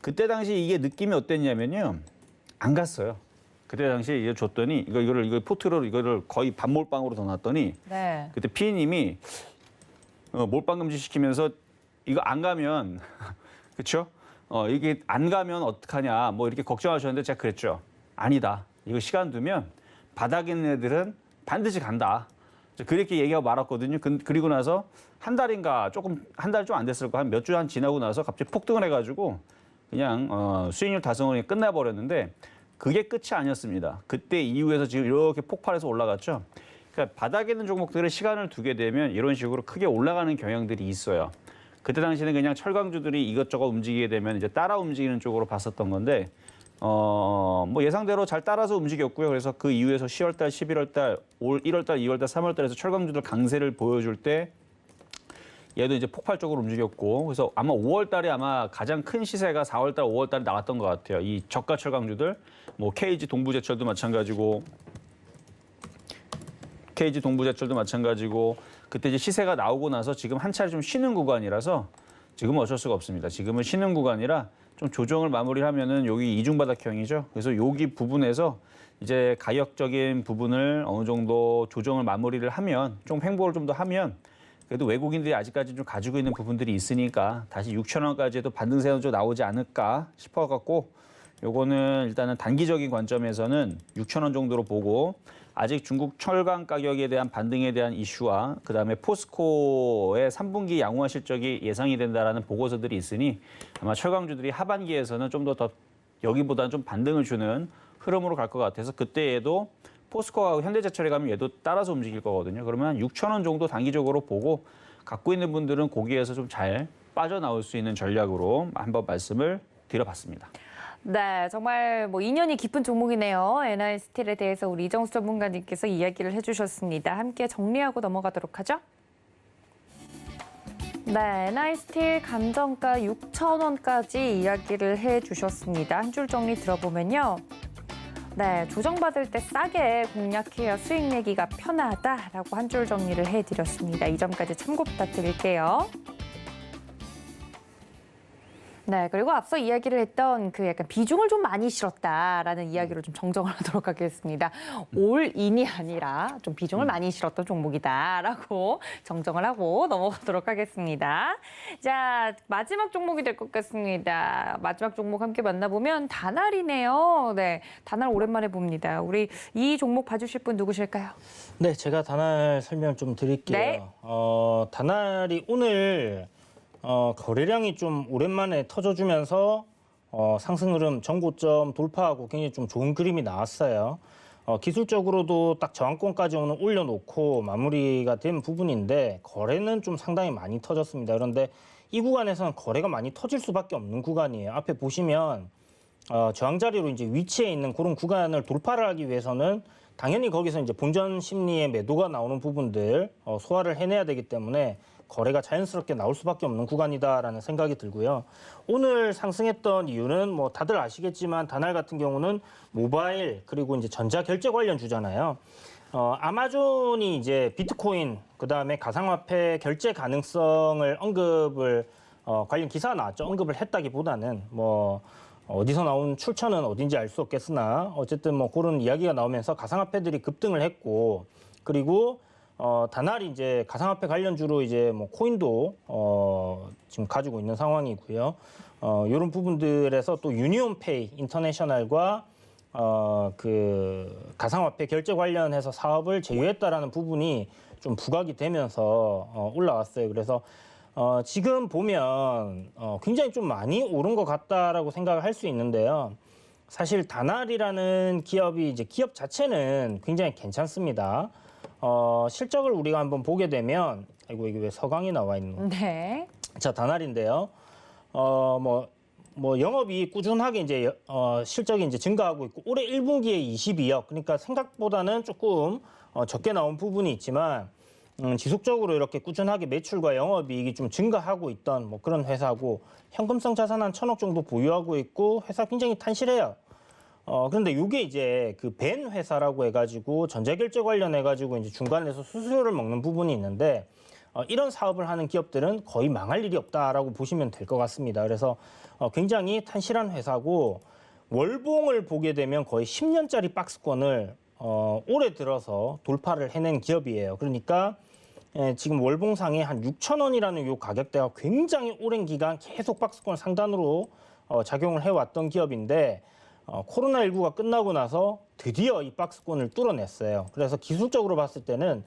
그때 당시 이게 느낌이 어땠냐면요. 안 갔어요. 그때 당시에 이제 줬더니 이걸 포트로 이거를 거의 반몰빵으로 더 놨더니 네. 그때 PD님이 몰빵 금지 시키면서 이거 안 가면 그렇죠? 이게 안 가면 어떡하냐 뭐 이렇게 걱정하셨는데 제가 그랬죠. 아니다. 이거 시간 두면 바닥에 있는 애들은 반드시 간다. 그렇게 얘기하고 말았거든요. 그리고 나서 한 달인가 한 달 좀 안 됐을 거 한 몇 주 지나고 나서 갑자기 폭등을 해가지고 그냥 수익률 달성이 끝나버렸는데 그게 끝이 아니었습니다. 그때 이후에서 지금 이렇게 폭발해서 올라갔죠. 그러니까 바닥에 있는 종목들의 시간을 두게 되면 이런 식으로 크게 올라가는 경향들이 있어요. 그때 당시에는 그냥 철강주들이 이것저것 움직이게 되면 이제 따라 움직이는 쪽으로 봤었던 건데 뭐 예상대로 잘 따라서 움직였고요. 그래서 그 이후에서 10월달, 11월달, 올 1월달, 2월달, 3월달에서 철강주들 강세를 보여줄 때 얘도 이제 폭발적으로 움직였고 그래서 아마 5월달에 아마 가장 큰 시세가 4월달, 5월달에 나왔던 것 같아요. 이 저가 철강주들, 뭐 KG 동부제철도 마찬가지고 그때 이제 시세가 나오고 나서 지금 한 차례 좀 쉬는 구간이라서 지금은 어쩔 수가 없습니다. 지금은 쉬는 구간이라 좀 조정을 마무리하면은 여기 이중바닥형이죠. 그래서 여기 부분에서 이제 가격적인 부분을 어느 정도 조정을 마무리를 하면 좀 횡보를 좀 더 하면 그래도 외국인들이 아직까지 좀 가지고 있는 부분들이 있으니까 다시 6,000원까지도 반등세는 좀 나오지 않을까 싶어갖고 요거는 일단은 단기적인 관점에서는 6,000원 정도로 보고 아직 중국 철강 가격에 대한 반등에 대한 이슈와 그다음에 포스코의 3분기 양호화 실적이 예상이 된다라는 보고서들이 있으니 아마 철강주들이 하반기에서는 좀 더 여기보다는 좀 반등을 주는 흐름으로 갈 것 같아서 그때 얘도 포스코하고 현대제철에 가면 얘도 따라서 움직일 거거든요. 그러면 6,000원 정도 단기적으로 보고 갖고 있는 분들은 거기에서 좀 잘 빠져나올 수 있는 전략으로 한번 말씀을 드려봤습니다. 네, 정말 뭐 인연이 깊은 종목이네요. NI스틸에 대해서 우리 이정수 전문가님께서 이야기를 해주셨습니다. 함께 정리하고 넘어가도록 하죠. 네, NI스틸 감정가 6,000원까지 이야기를 해주셨습니다. 한 줄 정리 들어보면요. 네, 조정받을 때 싸게 공략해야 수익 내기가 편하다라고 한 줄 정리를 해드렸습니다. 이 점까지 참고 부탁드릴게요. 네, 그리고 앞서 이야기를 했던 그 약간 비중을 좀 많이 실었다라는 이야기로 좀 정정을 하도록 하겠습니다. 올인이 아니라 좀 비중을 많이 실었던 종목이다라고 정정을 하고 넘어가도록 하겠습니다. 자, 마지막 종목이 될 것 같습니다. 마지막 종목 함께 만나보면 다날이네요. 네, 다날 오랜만에 봅니다. 우리 이 종목 봐주실 분 누구실까요? 네, 제가 다날 설명 좀 드릴게요. 네. 다날이 오늘 거래량이 좀 오랜만에 터져주면서 상승 흐름 전고점 돌파하고 굉장히 좀 좋은 그림이 나왔어요. 기술적으로도 딱 저항권까지 오늘 올려놓고 마무리가 된 부분인데 거래는 좀 상당히 많이 터졌습니다. 그런데 이 구간에서는 거래가 많이 터질 수밖에 없는 구간이에요. 앞에 보시면 저항 자리로 이제 위치해 있는 그런 구간을 돌파를 하기 위해서는 당연히 거기서 이제 본전 심리의 매도가 나오는 부분들 소화를 해내야 되기 때문에 거래가 자연스럽게 나올 수밖에 없는 구간이다라는 생각이 들고요. 오늘 상승했던 이유는 뭐 다들 아시겠지만 다날 같은 경우는 모바일 그리고 이제 전자 결제 관련 주잖아요. 아마존이 이제 비트코인 그다음에 가상화폐 결제 가능성을 언급을 관련 기사가 나왔죠. 언급을 했다기보다는 뭐 어디서 나온 출처는 어딘지 알 수 없겠으나 어쨌든 뭐 그런 이야기가 나오면서 가상화폐들이 급등을 했고 그리고 다날이 이제 가상화폐 관련주로 이제 뭐 코인도 지금 가지고 있는 상황이고요. 이런 부분들에서 또 유니온페이 인터내셔널과 그 가상화폐 결제 관련해서 사업을 제휴했다라는 부분이 좀 부각이 되면서 올라왔어요. 그래서 지금 보면 굉장히 좀 많이 오른 것 같다라고 생각을 할 수 있는데요. 사실 다날이라는 기업이 이제 기업 자체는 굉장히 괜찮습니다. 실적을 우리가 한번 보게 되면 아이고 이게 왜 서강이 나와 있는? 네. 자 다날인데요. 뭐 영업이 꾸준하게 이제 실적이 이제 증가하고 있고 올해 1분기에 22억 그러니까 생각보다는 조금 적게 나온 부분이 있지만 지속적으로 이렇게 꾸준하게 매출과 영업이익이 좀 증가하고 있던 뭐 그런 회사고 현금성 자산 한 1,000억 정도 보유하고 있고 회사 굉장히 탄실해요. 그런데 이게 이제 그 벤 회사라고 해가지고 전자결제 관련해가지고 이제 중간에서 수수료를 먹는 부분이 있는데 이런 사업을 하는 기업들은 거의 망할 일이 없다라고 보시면 될 것 같습니다. 그래서 굉장히 탄실한 회사고 월봉을 보게 되면 거의 10년짜리 박스권을 올해 들어서 돌파를 해낸 기업이에요. 그러니까 지금 월봉상에 한 6,000원이라는 요 가격대가 굉장히 오랜 기간 계속 박스권 상단으로 작용을 해왔던 기업인데 코로나19가 끝나고 나서 드디어 이 박스권을 뚫어냈어요. 그래서 기술적으로 봤을 때는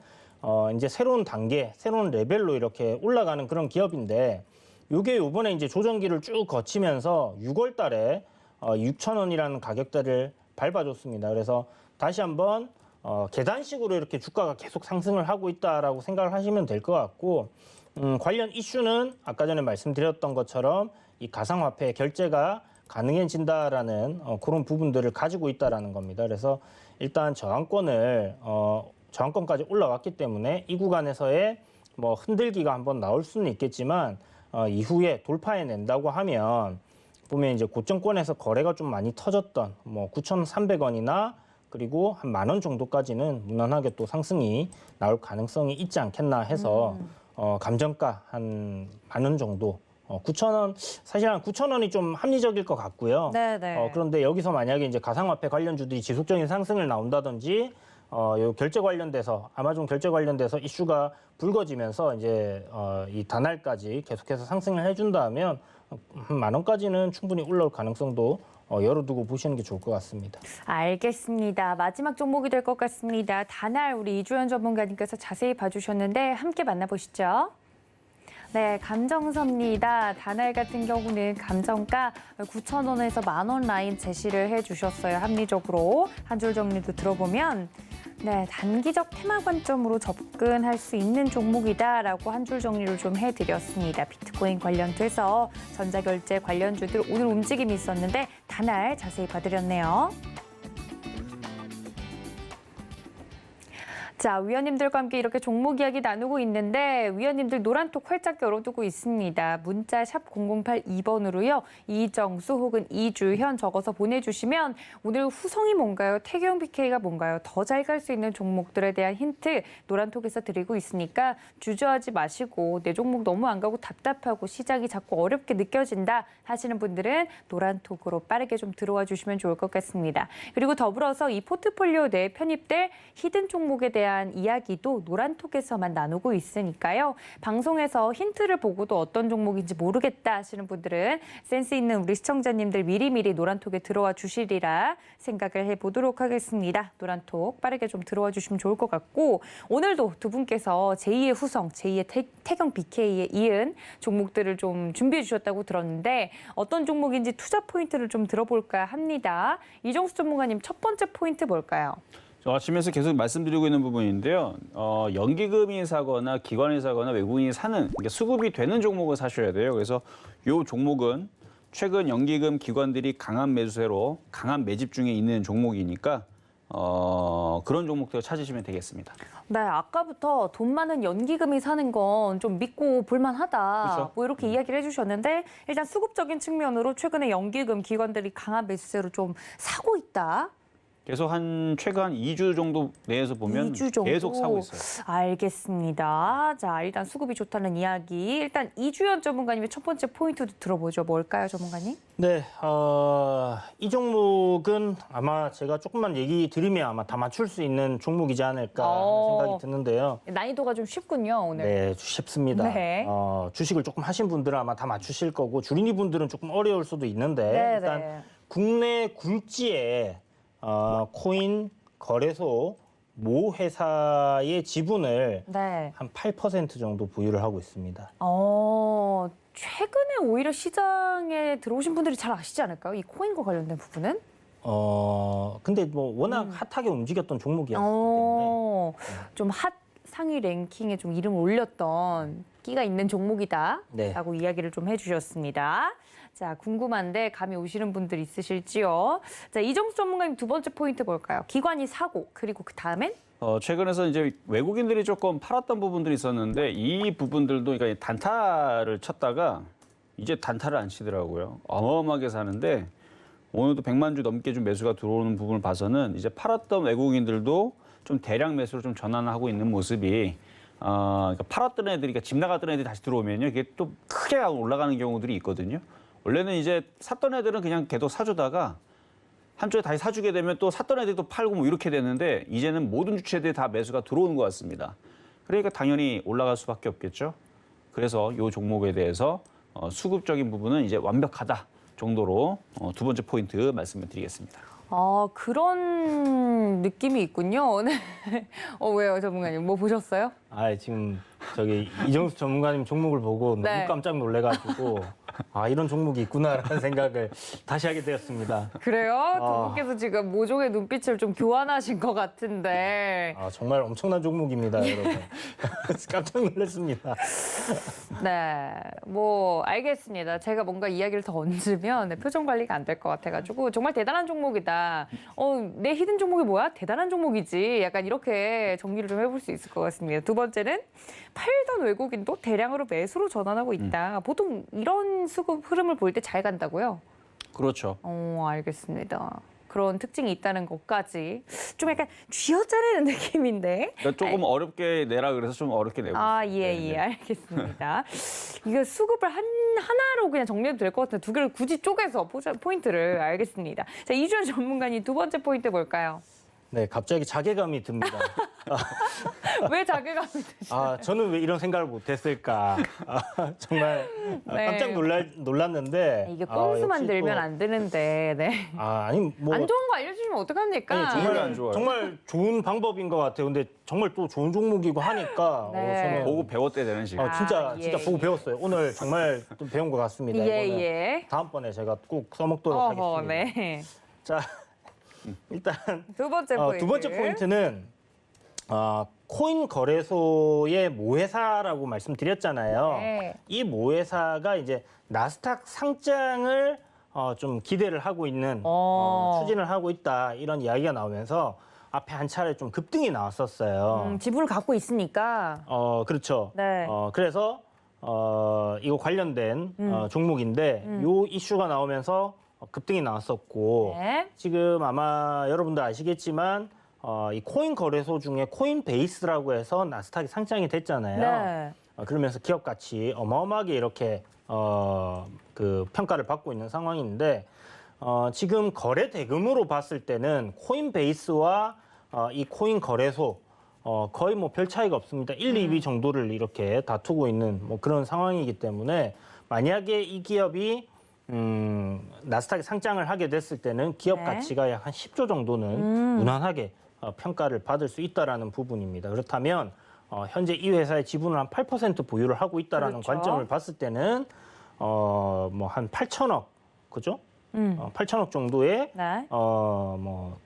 이제 새로운 단계, 새로운 레벨로 이렇게 올라가는 그런 기업인데 이게 이번에 이제 조정기를 쭉 거치면서 6월 달에 6,000원이라는 가격대를 밟아줬습니다. 그래서 다시 한번 계단식으로 이렇게 주가가 계속 상승을 하고 있다라고 생각을 하시면 될 것 같고 관련 이슈는 아까 전에 말씀드렸던 것처럼 이 가상화폐 결제가 가능해진다라는 그런 부분들을 가지고 있다라는 겁니다. 그래서 일단 저항권까지 올라왔기 때문에 이 구간에서의 뭐 흔들기가 한번 나올 수는 있겠지만 이후에 돌파해낸다고 하면 보면 이제 고점권에서 거래가 좀 많이 터졌던 뭐 9,300원이나 그리고 한 10,000원 정도까지는 무난하게 또 상승이 나올 가능성이 있지 않겠나 해서 감정가 한 10,000원 정도 9,000원 사실 한 9,000원이 좀 합리적일 것 같고요. 네네. 그런데 여기서 만약에 이제 가상화폐 관련주들이 지속적인 상승을 나온다든지 요 결제 관련돼서 아마존 결제 관련돼서 이슈가 불거지면서 이제 이 다날까지 계속해서 상승을 해준다면 한 10,000원까지는 충분히 올라올 가능성도 열어두고 보시는 게 좋을 것 같습니다. 알겠습니다. 마지막 종목이 될 것 같습니다. 다날 우리 이주연 전문가님께서 자세히 봐주셨는데 함께 만나보시죠. 네, 감정섭니다. 다날 같은 경우는 감정가 9,000원에서 10,000원 라인 제시를 해주셨어요. 합리적으로 한 줄 정리도 들어보면 네, 단기적 테마 관점으로 접근할 수 있는 종목이다라고 한 줄 정리를 좀 해드렸습니다. 비트코인 관련돼서 전자결제 관련주들 오늘 움직임이 있었는데 다날 자세히 봐드렸네요. 자, 위원님들과 함께 이렇게 종목 이야기 나누고 있는데 위원님들 노란톡 활짝 열어두고 있습니다. 문자 샵 0082번으로요. 이정수 혹은 이주현 적어서 보내주시면 오늘 후성이 뭔가요? 태경 BK가 뭔가요? 더 잘 갈 수 있는 종목들에 대한 힌트 노란톡에서 드리고 있으니까 주저하지 마시고 내 종목 너무 안 가고 답답하고 시작이 자꾸 어렵게 느껴진다 하시는 분들은 노란톡으로 빠르게 좀 들어와 주시면 좋을 것 같습니다. 그리고 더불어서 이 포트폴리오 내에 편입될 히든 종목에 대한 이야기도 노란톡에서만 나누고 있으니까요. 방송에서 힌트를 보고도 어떤 종목인지 모르겠다 하시는 분들은 센스 있는 우리 시청자님들 미리미리 노란톡에 들어와 주시리라 생각을 해보도록 하겠습니다. 노란톡 빠르게 좀 들어와 주시면 좋을 것 같고 오늘도 두 분께서 제2의 후성, 제2의 태경 BK에 이은 종목들을 좀 준비해 주셨다고 들었는데 어떤 종목인지 투자 포인트를 좀 들어볼까 합니다. 이정수 전문가님 첫 번째 포인트 뭘까요? 아침에서 계속 말씀드리고 있는 부분인데요. 연기금이 사거나 기관이 사거나 외국인이 사는 그러니까 수급이 되는 종목을 사셔야 돼요. 그래서 이 종목은 최근 연기금 기관들이 강한 매수세로 강한 매집 중에 있는 종목이니까 그런 종목들을 찾으시면 되겠습니다. 네, 아까부터 돈 많은 연기금이 사는 건 좀 믿고 볼만하다. 그렇죠. 뭐 이렇게 이야기를 해주셨는데 일단 수급적인 측면으로 최근에 연기금 기관들이 강한 매수세로 좀 사고 있다. 계속 최근 한 2주 정도 내에서 보면 2주 정도? 계속 사고 있어요. 알겠습니다. 자, 일단 수급이 좋다는 이야기. 일단 이주연 전문가님의 첫 번째 포인트도 들어보죠. 뭘까요, 전문가님? 네, 이 종목은 아마 제가 조금만 얘기 드리면 아마 다 맞출 수 있는 종목이지 않을까 하는 생각이 드는데요. 난이도가 좀 쉽군요, 오늘. 네, 쉽습니다. 네. 주식을 조금 하신 분들은 아마 다 맞추실 거고 주린이 분들은 조금 어려울 수도 있는데 네, 일단 네. 국내 굴지의 코인 거래소 모 회사의 지분을 네. 한 8% 정도 보유를 하고 있습니다. 최근에 오히려 시장에 들어오신 분들이 잘 아시지 않을까요? 이 코인과 관련된 부분은? 근데 뭐 워낙 핫하게 움직였던 종목이었기 때문에 좀 핫 상위 랭킹에 좀 이름을 올렸던 끼가 있는 종목이다라고 네. 이야기를 좀 해주셨습니다. 자, 궁금한데 감이 오시는 분들 있으실지요? 자, 이정수 전문가님 두 번째 포인트 뭘까요? 기관이 사고 그리고 그 다음엔? 최근에서 이제 외국인들이 조금 팔았던 부분들이 있었는데 이 부분들도 그러니까 단타를 쳤다가 이제 단타를 안 치더라고요. 어마어마하게 사는데 오늘도 100만 주 넘게 좀 매수가 들어오는 부분을 봐서는 이제 팔았던 외국인들도 좀 대량 매수로 좀 전환하고 있는 모습이 그러니까 팔았던 애들이 그러니까 집 나갔던 애들이 다시 들어오면요 이게 또 크게 올라가는 경우들이 있거든요. 원래는 이제 샀던 애들은 그냥 계속 사주다가 한쪽에 다시 사주게 되면 또 샀던 애들이 또 팔고 뭐 이렇게 되는데 이제는 모든 주체들이 다 매수가 들어오는 것 같습니다. 그러니까 당연히 올라갈 수밖에 없겠죠. 그래서 이 종목에 대해서 수급적인 부분은 이제 완벽하다 정도로 두 번째 포인트 말씀을 드리겠습니다. 그런 느낌이 있군요. 네. 왜요, 전문가님? 뭐 보셨어요? 지금 저기 이정수 전문가님 종목을 보고 네. 너무 깜짝 놀래가지고 이런 종목이 있구나라는 생각을 다시 하게 되었습니다. 그래요? 두 분께서 지금 모종의 눈빛을 좀 교환하신 것 같은데. 정말 엄청난 종목입니다, 여러분. 깜짝 놀랐습니다. 네, 뭐 알겠습니다. 제가 뭔가 이야기를 더 얹으면 표정 관리가 안 될 것 같아가지고 정말 대단한 종목이다. 내 히든 종목이 뭐야? 대단한 종목이지. 약간 이렇게 정리를 좀 해볼 수 있을 것 같습니다. 두 번째는 팔던 외국인도 대량으로 매수로 전환하고 있다. 보통 이런 수급 흐름을 볼 때 잘 간다고요? 그렇죠. 알겠습니다. 그런 특징이 있다는 것까지 좀 약간 쥐어짜내는 느낌인데. 그러니까 조금 어렵게 내라 그래서 좀 어렵게 내고 있어요. 예, 알겠습니다. 이거 수급을 하나로 그냥 정리해도 될 것 같은데 두 개를 굳이 쪼개서 포인트를 알겠습니다. 자, 이주연 전문가님 두 번째 포인트 뭘까요? 네, 갑자기 자괴감이 듭니다. 왜 자괴감이 드시나요? 저는 왜 이런 생각을 못했을까. 정말 네. 깜짝 놀랐는데. 이게 꼼수만 역시 들면 또, 안 되는데, 네. 아니, 뭐. 안 좋은 거 알려주시면 어떡합니까? 아니, 정말 안 좋아요. 정말 좋은 방법인 것 같아요. 근데 정말 또 좋은 종목이고 하니까. 네. 저는 보고 배웠대 되는 시간. 진짜 예, 보고 배웠어요. 오늘 정말 좀 배운 것 같습니다. 이거는 예. 다음번에 제가 꼭 써먹도록 하겠습니다. 네. 자, 일단 두 번째 포인트. 두 번째 포인트는 코인 거래소의 모회사라고 말씀드렸잖아요. 네. 이 모회사가 이제 나스닥 상장을 좀 기대를 하고 있는 추진을 하고 있다 이런 이야기가 나오면서 앞에 한 차례 좀 급등이 나왔었어요. 지분을 갖고 있으니까. 그렇죠. 네. 그래서 이거 관련된 종목인데 요 이슈가 나오면서 급등이 나왔었고 네. 지금 아마 여러분들 아시겠지만 이 코인 거래소 중에 코인베이스라고 해서 나스닥이 상장이 됐잖아요. 네. 그러면서 기업 가치 어마어마하게 이렇게 그 평가를 받고 있는 상황인데 지금 거래 대금으로 봤을 때는 코인베이스와 이 코인 거래소 거의 뭐 별 차이가 없습니다. 1, 2위 정도를 이렇게 다투고 있는 뭐 그런 상황이기 때문에 만약에 이 기업이 나스닥에 상장을 하게 됐을 때는 기업 네. 가치가 약 한 10조 정도는 무난하게 평가를 받을 수 있다라는 부분입니다. 그렇다면 현재 이 회사의 지분을 한 8% 보유를 하고 있다라는 그렇죠. 관점을 봤을 때는 뭐 한 8천억 그죠? 8천억 정도의 네. 뭐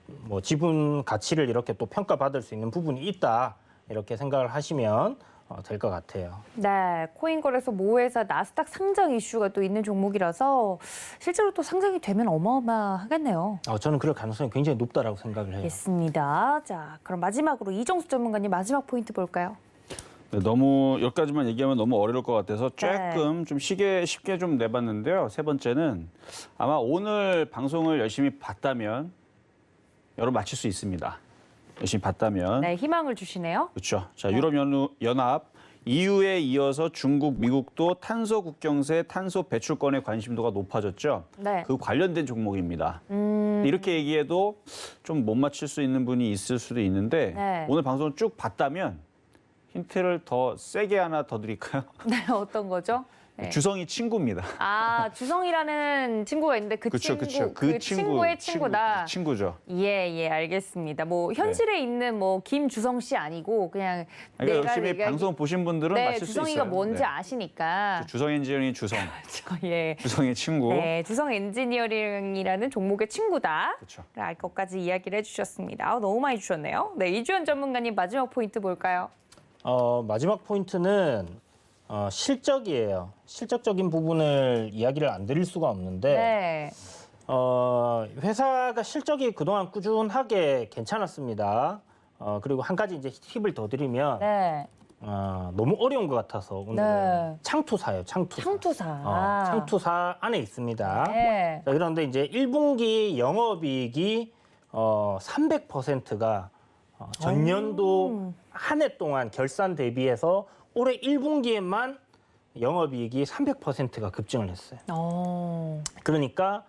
지분 가치를 이렇게 또 평가받을 수 있는 부분이 있다 이렇게 생각을 하시면 될 것 같아요. 네, 코인 거래소 모회사 나스닥 상장 이슈가 또 있는 종목이라서 실제로 또 상장이 되면 어마어마하겠네요. 저는 그럴 가능성이 굉장히 높다라고 생각을 해요. 알겠습니다. 자, 그럼 마지막으로 이정수 전문가님 마지막 포인트 볼까요? 네, 너무 여기까지만 얘기하면 너무 어려울 것 같아서 네. 조금 좀 쉽게 좀 내봤는데요. 세 번째는 아마 오늘 방송을 열심히 봤다면 여러분 맞힐 수 있습니다. 열심히 봤다면. 네, 희망을 주시네요. 그렇죠. 자, 유럽연합 EU에 이어서 중국, 미국도 탄소 국경세, 탄소 배출권의 관심도가 높아졌죠. 네. 그 관련된 종목입니다. 이렇게 얘기해도 좀 못 맞힐 수 있는 분이 있을 수도 있는데 네. 오늘 방송을 쭉 봤다면 힌트를 더 세게 하나 더 드릴까요? 네, 어떤 거죠? 네. 주성이 친구입니다. 아, 주성이라는 친구가 있는데 그 그쵸, 친구, 그쵸. 그 친구의 친구다. 친구죠. 예, 예, 알겠습니다. 뭐 현실에 있는 뭐 김주성 씨 아니고 그냥 그러니까 열심히 방송 보신 분들은 네, 맞힐 수 있어요. 주성이가 뭔지 네. 아시니까. 주성 엔지니어링 주성. 예. 주성의 친구. 네, 주성 엔지니어링이라는 종목의 친구다. 그렇죠. 알 것까지 이야기를 해주셨습니다. 너무 많이 주셨네요. 네, 이주연 전문가님 마지막 포인트 볼까요? 마지막 포인트는 실적이에요. 실적적인 부분을 이야기를 안 드릴 수가 없는데 네. 회사가 실적이 그동안 꾸준하게 괜찮았습니다. 그리고 한 가지 이제 팁을 더 드리면 네. 너무 어려운 것 같아서 오늘은 네. 창투사예요. 창투사. 창투사. 창투사 안에 있습니다. 네. 자, 그런데 이제 1분기 영업이익이 300%가 전년도 한 해 동안 결산 대비해서 올해 1분기에만 영업이익이 300%가 급증을 했어요. 그러니까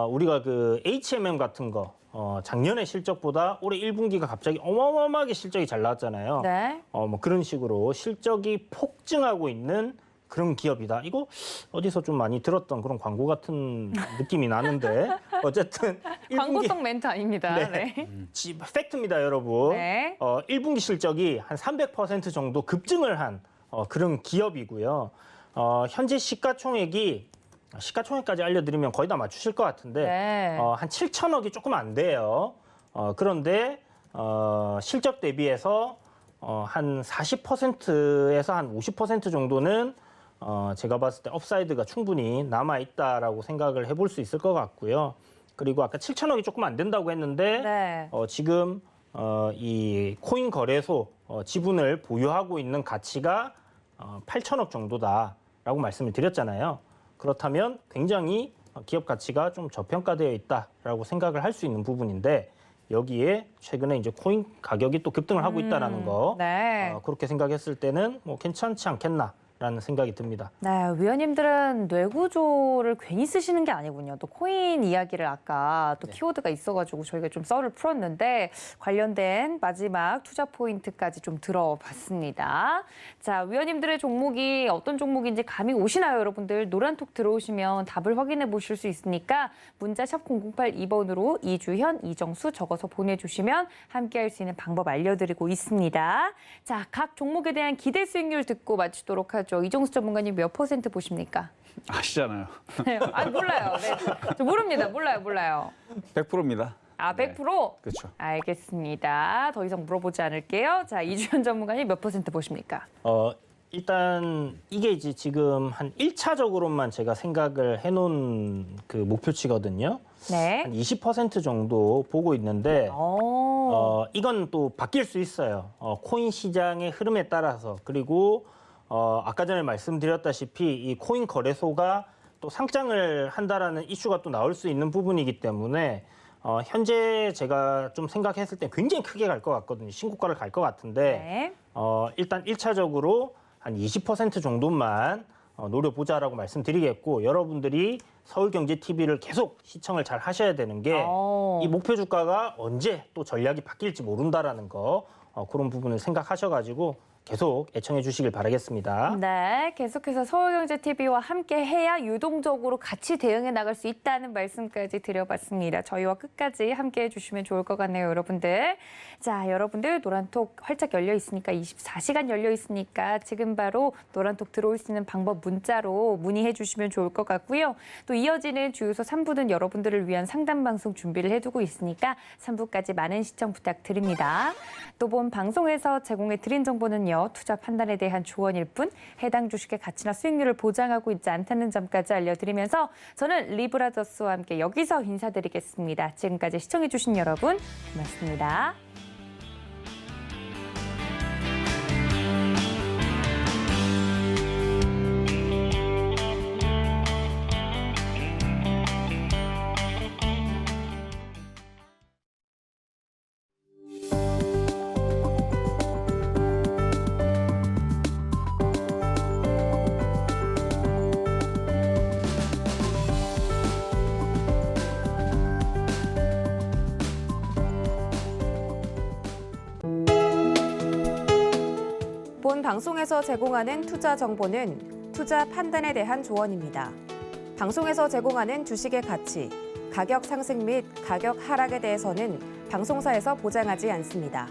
우리가 그 HMM 같은 거 작년의 실적보다 올해 1분기가 갑자기 어마어마하게 실적이 잘 나왔잖아요. 네. 뭐 그런 식으로 실적이 폭증하고 있는 그런 기업이다. 이거 어디서 좀 많이 들었던 그런 광고 같은 느낌이 나는데 어쨌든 광고성 멘트 아닙니다. 네. 네. 팩트입니다, 여러분. 네. 1분기 실적이 한 300% 정도 급증을 한 그런 기업이고요. 현재 시가총액까지 알려드리면 거의 다 맞추실 것 같은데 네. 한 7천억이 조금 안 돼요. 그런데 실적 대비해서 한 40%에서 한 50% 정도는 제가 봤을 때 업사이드가 충분히 남아있다라고 생각을 해볼 수 있을 것 같고요. 그리고 아까 7천억이 조금 안 된다고 했는데 네. 지금 이 코인 거래소 지분을 보유하고 있는 가치가 8천억 정도다라고 말씀을 드렸잖아요. 그렇다면 굉장히 기업 가치가 좀 저평가되어 있다라고 생각을 할 수 있는 부분인데 여기에 최근에 이제 코인 가격이 또 급등을 하고 있다라는 거 네. 그렇게 생각했을 때는 뭐 괜찮지 않겠나라는 생각이 듭니다. 네, 위원님들은 뇌구조를 괜히 쓰시는 게 아니군요. 또 코인 이야기를 아까 또 키워드가 있어가지고 저희가 좀 썰을 풀었는데 관련된 마지막 투자 포인트까지 좀 들어봤습니다. 자, 위원님들의 종목이 어떤 종목인지 감이 오시나요, 여러분들? 노란톡 들어오시면 답을 확인해 보실 수 있으니까 문자 샵 0082번으로 이주현, 이정수 적어서 보내주시면 함께할 수 있는 방법 알려드리고 있습니다. 자, 각 종목에 대한 기대 수익률 듣고 마치도록 하죠. 이정수 전문가님 몇 퍼센트 보십니까? 아시잖아요. 아니, 몰라요. 네. 저 모릅니다. 몰라요. 100%입니다. 아, 100%? 그렇죠. 알겠습니다. 더 이상 물어보지 않을게요. 자, 이주현 전문가님 몇 퍼센트 보십니까? 일단 이게 이제 지금 한 1차적으로만 제가 생각을 해놓은 그 목표치거든요. 네. 한 20% 정도 보고 있는데 이건 또 바뀔 수 있어요. 코인 시장의 흐름에 따라서 그리고 아까 전에 말씀드렸다시피 이 코인 거래소가 또 상장을 한다라는 이슈가 또 나올 수 있는 부분이기 때문에 현재 제가 좀 생각했을 때 굉장히 크게 갈 것 같거든요. 신고가를 갈 것 같은데 네. 일단 1차적으로 한 20% 정도만 노려보자라고 말씀드리겠고 여러분들이 서울경제TV를 계속 시청을 잘 하셔야 되는 게 이 목표 주가가 언제 또 전략이 바뀔지 모른다라는 거 그런 부분을 생각하셔가지고 계속 애청해 주시길 바라겠습니다. 네, 계속해서 서울경제TV와 함께 해야 유동적으로 같이 대응해 나갈 수 있다는 말씀까지 드려봤습니다. 저희와 끝까지 함께 해주시면 좋을 것 같네요, 여러분들. 자, 여러분들 노란톡 활짝 열려 있으니까 24시간 열려 있으니까 지금 바로 노란톡 들어올 수 있는 방법 문자로 문의해 주시면 좋을 것 같고요. 또 이어지는 주유소 3부는 여러분들을 위한 상담 방송 준비를 해두고 있으니까 3부까지 많은 시청 부탁드립니다. 또 본 방송에서 제공해 드린 정보는요. 투자 판단에 대한 조언일 뿐 해당 주식의 가치나 수익률을 보장하고 있지 않다는 점까지 알려드리면서 저는 리브라더스와 함께 여기서 인사드리겠습니다. 지금까지 시청해 주신 여러분 고맙습니다. 방송에서 제공하는 투자 정보는 투자 판단에 대한 조언입니다. 방송에서 제공하는 주식의 가치, 가격 상승 및 가격 하락에 대해서는 방송사에서 보장하지 않습니다.